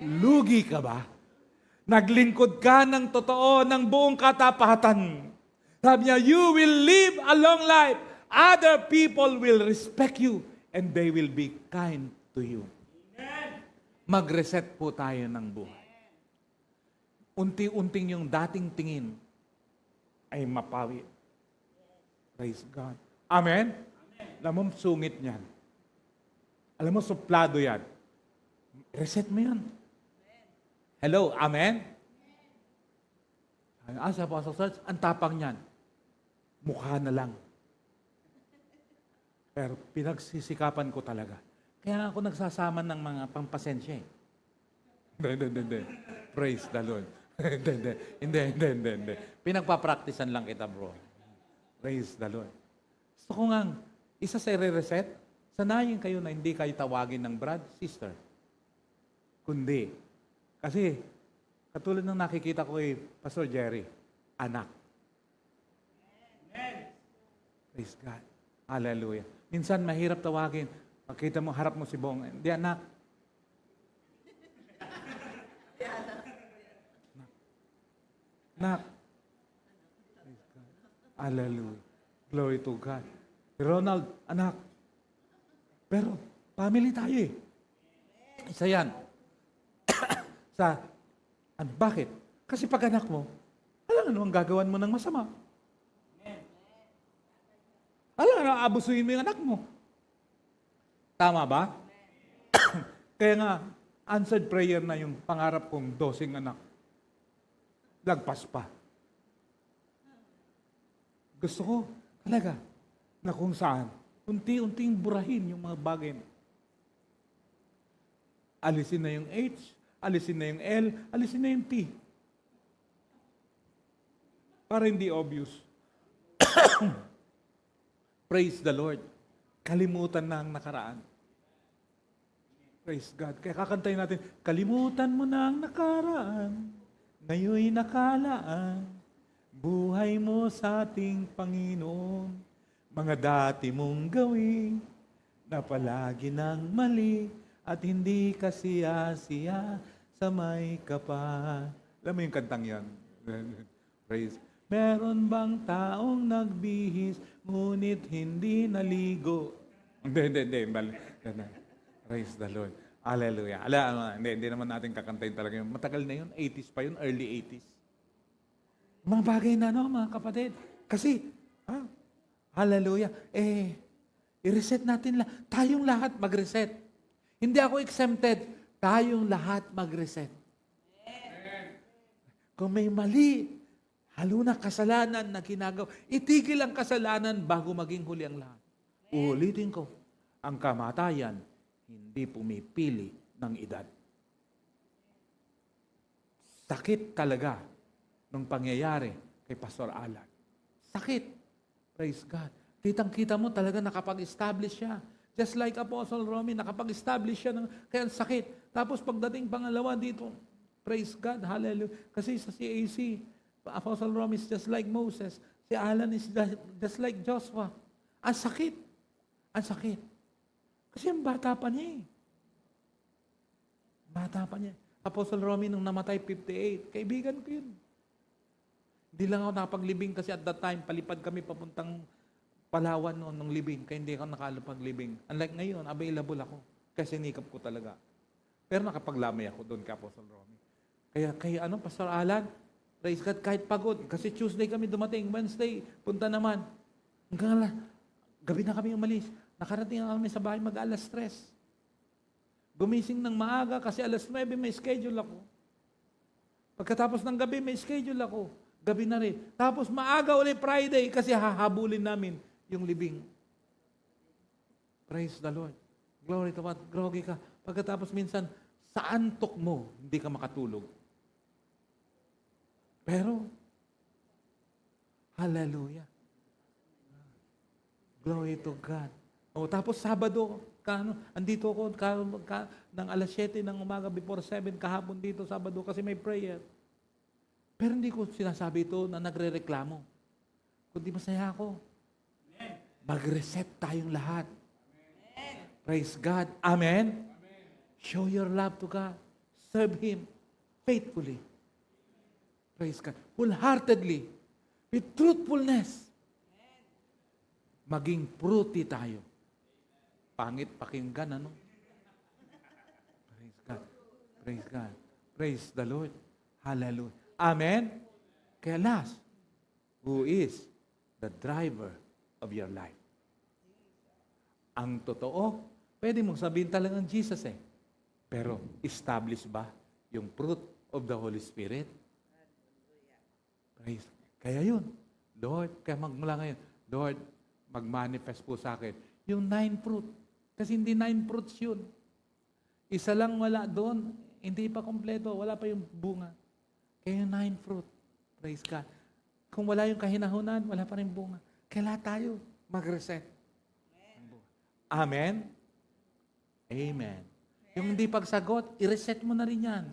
[SPEAKER 1] Lugi ka ba? Naglingkod ka ng totoo, ng buong katapatan. Sabi niya, you will live a long life. Other people will respect you and they will be kind to you. Mag-reset po tayo ng buhay. Unti-unting yung dating tingin ay mapawi. Praise God. Amen? Alam mo, sungit niyan. Alam mo, suplado yan. Reset mo yan. Hello, amen? Sa Apostle Church, ang tapang niyan. Mukha na lang. Pero pinagsisikapan ko talaga. Kaya ako nagsasama ng mga pampasensya eh. Hindi. Praise the Lord. Hindi. Pinagpa-practicean lang kita, bro. Praise the Lord. Gusto ko nga, isa sa i-reset, sanayin kayo na hindi kayo tawagin ng brad, sister. Kundi, kasi, katulad ng nakikita ko kay Pastor Jerry, anak. Praise God. Hallelujah. Minsan, mahirap tawagin. Pagkita mo, harap mo si Bong, hindi anak. Anak. Praise God. Hallelujah. Glory to God. Ronald, anak. Pero, family tayo eh. Isa yan. Bakit? Kasi pag anak mo, alam ano ang gagawan mo ng masama. Alam ano, abusuin mo yung anak mo. Tama ba? Kaya nga, answered prayer na yung pangarap kong 12 anak. Lagpas pa. Gusto ko, talaga, na kung saan, unti-unting burahin yung mga bagay. Alisin na yung H, alisin na yung L, alisin na yung T. Para hindi obvious. Praise the Lord. Kalimutan na ang nakaraan. Praise God. Kaya kakantayin natin, kalimutan mo na ang nakaraan, ngayon'y nakalaan, buhay mo sa ating Panginoon, mga dati mong gawin, na palagi ng mali, at hindi ka siya-siya sa may kapal. Alam mo yung kantang yan? Praise. Meron bang taong nagbihis, ngunit hindi naligo? Hindi. Praise the Lord. Hallelujah. Hindi naman natin kakantayin talaga yun. Matagal na yun. 80s pa yun. Early 80s. Mga bagay na, no, mga kapatid. Kasi, hallelujah. I-reset natin lang. Tayong lahat mag-reset. Hindi ako exempted. Tayong lahat mag-reset. Kung may mali, halo na kasalanan na ginagawa, itigil ang kasalanan bago maging huli ang lahat. Uulitin ko, ang kamatayan, hindi pumipili ng edad. Sakit talaga ng pangyayari kay Pastor Alan. Sakit. Praise God. Kitang-kita mo talaga nakapag-establish siya. Just like Apostle Romy, nakapag-establish siya. Kaya sakit. Tapos pagdating pangalawa dito, praise God, hallelujah. Kasi sa CAC, Apostle Romy is just like Moses. Si Alan is just like Joshua. Ang sakit. Ang sakit. Kasi ang bata pa niya eh. Bata pa niya. Apostle Romy nung namatay 58, kaibigan ko yun. Hindi lang ako nakapaglibing kasi at that time, palipad kami papuntang Palawan noon ng libing, kaya hindi ako nakalapag-libing. Unlike ngayon, available ako. Kasi sinikap ko talaga. Pero nakapaglamay ako doon kay Apostle Romy. Kaya Pastor Alan, praise God, kahit pagod. Kasi Tuesday kami dumating, Wednesday, punta naman. Hanggang gabi na kami umalis. Nakarating kami sa bahay mag-alas 3. Gumising ng maaga kasi alas 9 may schedule ako. Pagkatapos ng gabi may schedule ako. Gabi na rin. Tapos maaga ulit Friday kasi hahabulin namin yung libing. Praise the Lord. Glory to God. Grogi ka. Pagkatapos minsan, sa antok mo, hindi ka makatulog. Pero, hallelujah. Glory to God. O, tapos Sabado, andito ako ng alas 7 ng umaga before 7 kahapon dito, Sabado, kasi may prayer. Pero hindi ko sinasabi ito na nagre-reklamo. Kundi masaya ako. Mag-reset tayong lahat. Praise God. Amen? Show your love to God. Serve Him faithfully. Praise God. Wholeheartedly. With truthfulness. Maging fruity tayo. Pangit pakinggan, ano? Praise God. Praise God. Praise the Lord. Hallelujah. Amen? Kaya last, who is the driver of your life? Ang totoo, pwede mong sabihin talagang Jesus eh. Pero, establish ba yung fruit of the Holy Spirit? Praise. Kaya yun. Lord, kaya magmula ngayon, Lord, mag-manifest po sa akin yung 9 fruit. Kasi hindi 9 fruits yun. Isa lang wala doon. Hindi pa kompleto. Wala pa yung bunga. Kaya yung 9 fruit. Praise God. Kung wala yung kahinahunan, wala pa rin bunga. Kaya tayo mag-reset. Amen? Amen. Yung hindi pagsagot, i-reset mo na rin yan.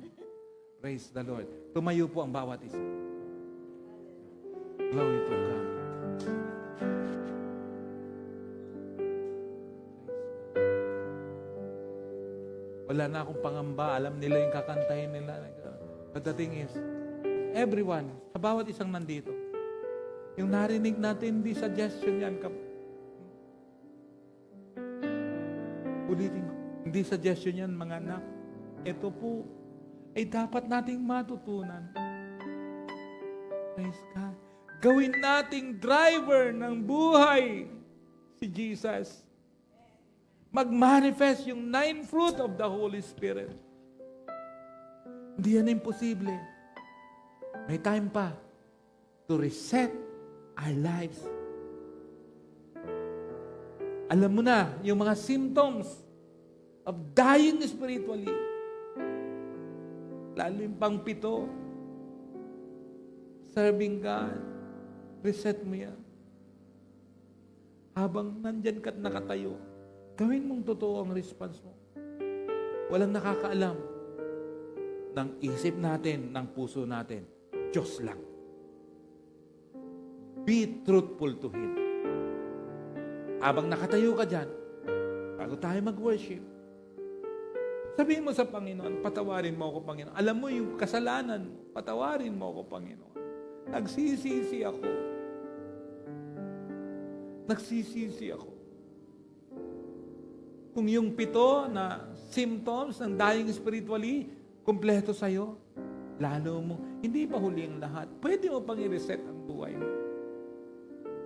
[SPEAKER 1] Praise the Lord. Tumayo po ang bawat isa. Glory to God. Wala na akong pangamba. Alam nila yung kakantahin nila. But the thing is, everyone, sa bawat isang nandito, yung narinig natin, hindi suggestion yan. Ulitin ko, hindi suggestion yan, mga anak. Ito po, ay dapat nating matutunan. Praise God. Gawin nating driver ng buhay si Jesus. Mag-manifest yung 9 fruit of the Holy Spirit. Hindi yan imposible. May time pa to reset our lives. Alam mo na, yung mga symptoms of dying spiritually, lalo yung pang-7, serving God, reset mo yan. Habang nandyan ka't nakatayo, gawin mong totoo ang response mo. Walang nakakaalam ng isip natin, ng puso natin. Diyos lang. Be truthful to Him. Habang nakatayo ka dyan, bago tayo mag-worship, sabihin mo sa Panginoon, patawarin mo ako, Panginoon. Alam mo yung kasalanan mo, patawarin mo ako, Panginoon. Nagsisisi ako. Nagsisisi ako. Kung yung 7 na symptoms ng dying spiritually, kumpleto sa'yo, lalo mo, hindi pa huli ang lahat. Pwede mo pang i-reset ang buhay mo.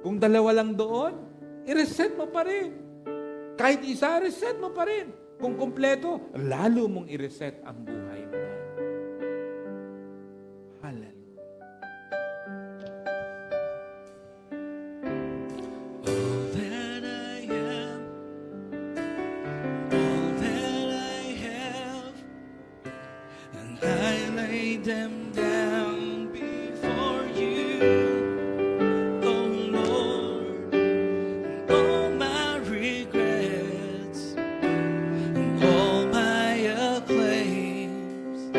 [SPEAKER 1] Kung 2 lang doon, i-reset mo pa rin. Kahit isa, reset mo pa rin. Kung kumpleto, lalo mong i-reset ang buhay mo. Hallelujah.
[SPEAKER 3] All that I am, all that I have, and I lay them down before you, oh Lord, and all my regrets, and all my acclaims,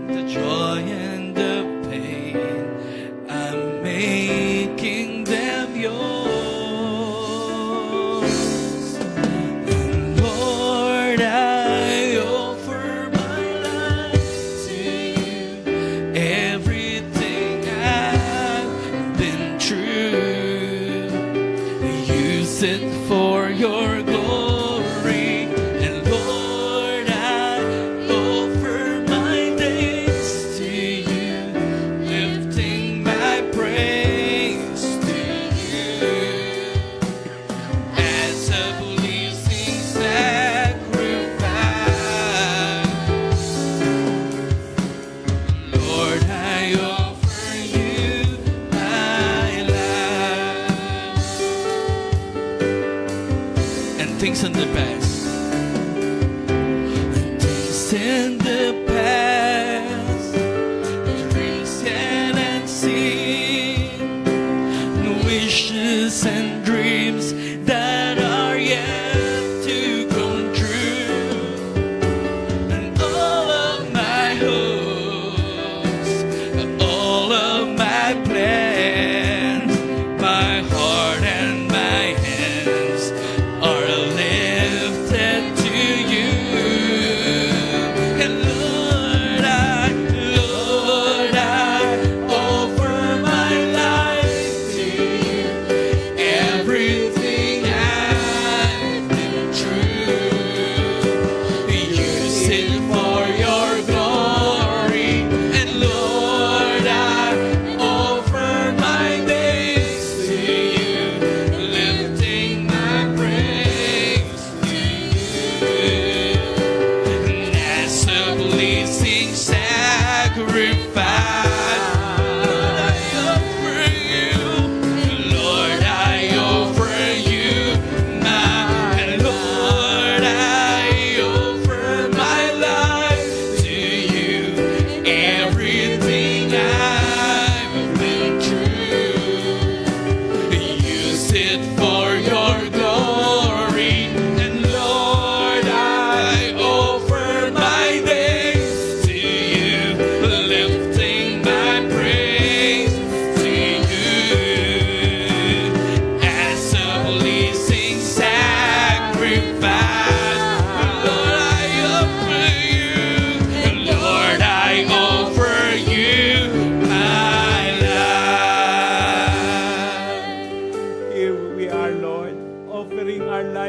[SPEAKER 3] the joy and the pain, I'm making them yours. And Lord, I offer my life to you. Everything I've been through, use it for your glory. And Lord, I offer my days to you, lifting my praise to you as a pleasing sacrifice. Lord, I offer you my life and things in the past. And things in the past, dreams yet unseen, wishes and dreams that are yet to come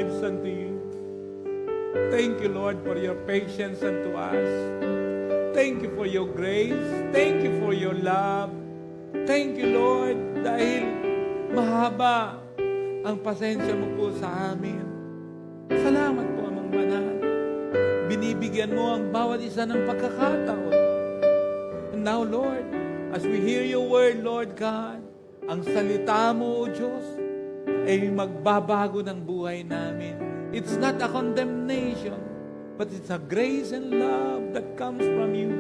[SPEAKER 1] lives unto you. Thank you, Lord, for your patience unto us. Thank you for your grace. Thank you for your love. Thank you, Lord, dahil mahaba ang pasensya mo po sa amin. Salamat po, Amang Banal. Binibigyan mo ang bawat isa ng pagkakataon. And now, Lord, as we hear your word, Lord God, ang salita mo, O Diyos, ay magbabago ng buhay namin. It's not a condemnation, but it's a grace and love that comes from you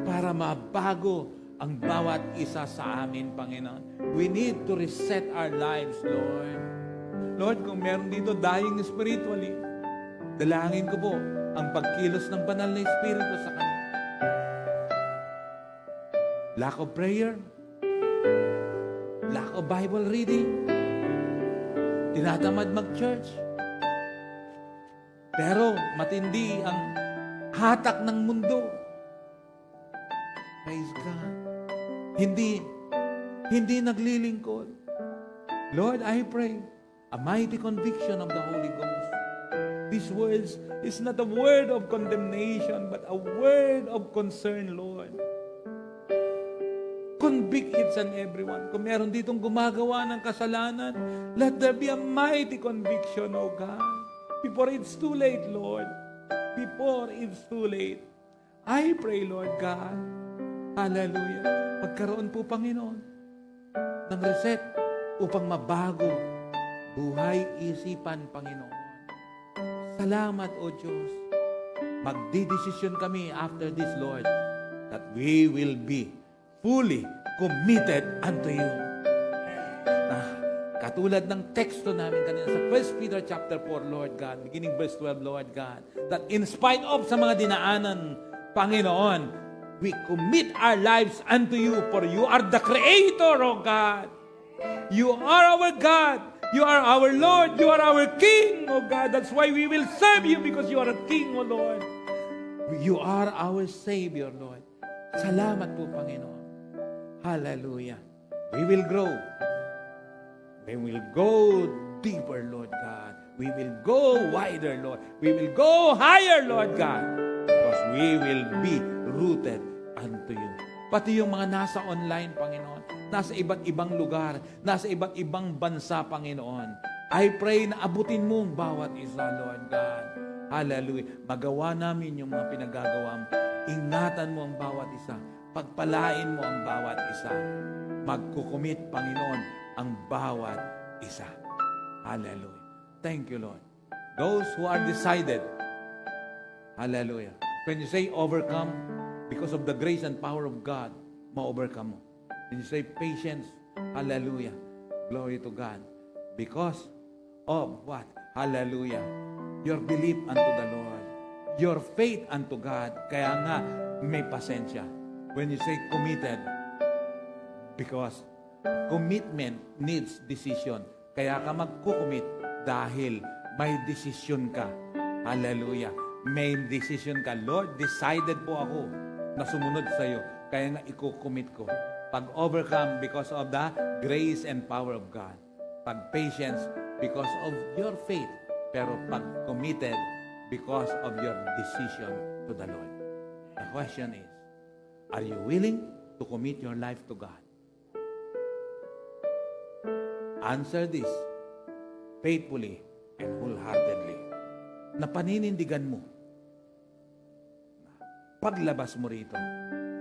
[SPEAKER 1] para mabago ang bawat isa sa amin, Panginoon. We need to reset our lives, Lord. Lord, kung meron dito dying spiritually, dalangin ko po ang pagkilos ng banal na Espiritu sa kanila. Lack of prayer, lack of Bible reading, tinatamad mag-church, pero matindi ang hatak ng mundo. Praise God. Hindi naglilingkod. Lord, I pray a mighty conviction of the Holy Ghost. These words is not a word of condemnation, but a word of concern, Lord. Convict each and everyone. Kung meron ditong gumagawa ng kasalanan, let there be a mighty conviction, O God. Before it's too late, Lord. Before it's too late. I pray, Lord God. Hallelujah. Magkaroon po, Panginoon, ng reset upang mabago buhay, isipan, Panginoon. Salamat, O Diyos. Magdidesisyon kami after this, Lord, that we will be fully committed unto you. Katulad ng teksto namin kanina sa 1 Peter chapter 4, Lord God, beginning verse 12, Lord God, that in spite of sa mga dinaanan, Panginoon, we commit our lives unto you, for you are the Creator, O God. You are our God. You are our Lord. You are our King, O God. That's why we will serve you, because you are a King, O Lord. You are our Savior, Lord. Salamat po, Panginoon. Hallelujah. We will grow. We will go deeper, Lord God. We will go wider, Lord. We will go higher, Lord God. Because we will be rooted unto you. Pati yung mga nasa online, Panginoon, nasa iba't ibang lugar, nasa iba't ibang bansa, Panginoon, I pray na abutin mo ang bawat isa, Lord God. Hallelujah. Magawa namin yung mga pinagagawa mo. Ingatan mo ang bawat isa. Pagpalain mo ang bawat isa. Magkukumit, Panginoon, ang bawat isa. Hallelujah. Thank you, Lord. Those who are decided, hallelujah. When you say overcome, because of the grace and power of God, ma-overcome mo. When you say patience, hallelujah. Glory to God. Because of what? Hallelujah. Your belief unto the Lord. Your faith unto God. Kaya nga, may pasensya. When you say committed, because commitment needs decision. Kaya ka magkukumit dahil may decision ka. Hallelujah. May decision ka. Lord, decided po ako na sumunod sa iyo. Kaya nga ikukumit ko. Pag-overcome because of the grace and power of God. Pag-patience because of your faith. Pero pag-committed because of your decision to the Lord. The question is, are you willing to commit your life to God? Answer this faithfully and wholeheartedly. Na paninindigan mo. Paglabas mo rito,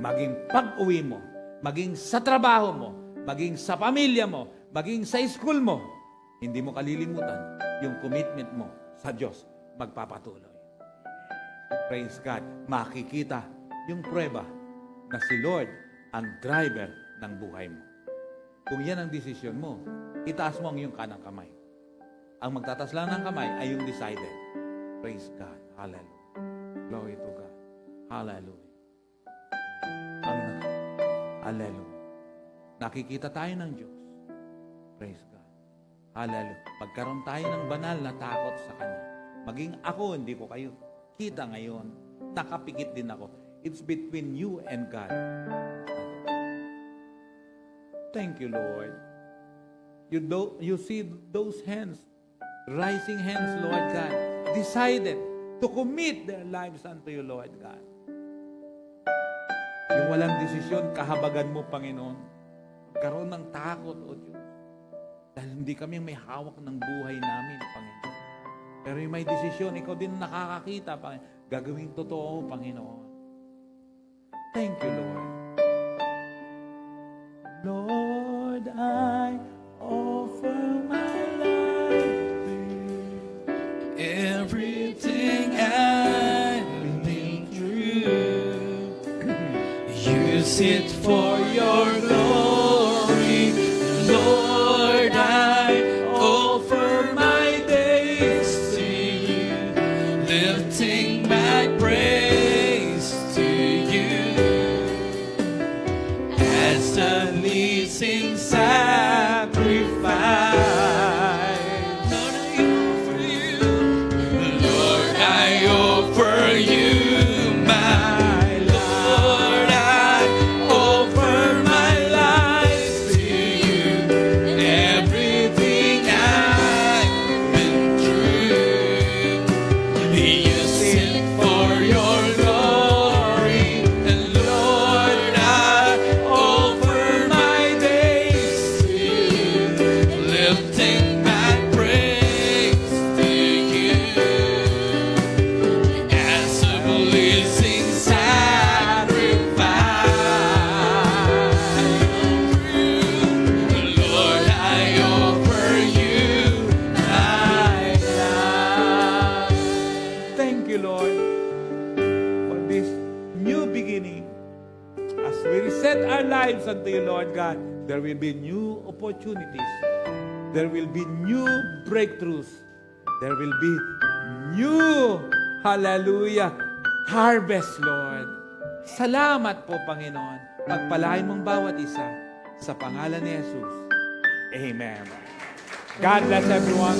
[SPEAKER 1] maging pag-uwi mo, maging sa trabaho mo, maging sa pamilya mo, maging sa school mo, hindi mo kalilimutan yung commitment mo sa Diyos magpapatuloy. Praise God. Makikita yung prueba na si Lord ang driver ng buhay mo. Kung yan ang desisyon mo, itaas mo ang iyong kanang kamay. Ang magtatas lang ng kamay ay yung decided. Praise God. Hallelujah. Glory to God. Hallelujah. Hallelujah. Nakikita tayo ng Diyos. Praise God. Hallelujah. Pagkaroon tayo ng banal na takot sa Kanya. Maging ako, hindi ko kayo kita ngayon. Nakapikit din ako. It's between you and God. Thank you, Lord. You see those hands rising hands, Lord God, decided to commit their lives unto you, Lord God. Yung walang desisyon, kahabagan mo, Panginoon. Magkaroon ng takot, O Diyos. Dahil hindi kami may hawak ng buhay namin, Panginoon. Pero yung may desisyon, ikaw din nakakakita, Panginoon. Gagawing totoo, Panginoon. Thank you, Lord. Lord, I offer my life to you.
[SPEAKER 3] Everything I've been through, use it for your glory. Lord, I offer my days to you, lifting my praise to you as a living sacrifice. Lord, I offer you my Lord, I offer my life to you. Everything I've been through, use it for your glory. And Lord, I offer my days to you, lifting my praise to you as a blazing sacrifice. Lord, I offer you my life.
[SPEAKER 1] Thank you, Lord, for this new beginning. As we reset our lives unto you, Lord God, there will be new opportunities. There will be new breakthroughs. There will be new, hallelujah, harvest, Lord. Salamat po, Panginoon. Pagpalain mong bawat isa sa pangalan ni Jesus. Amen. God bless everyone.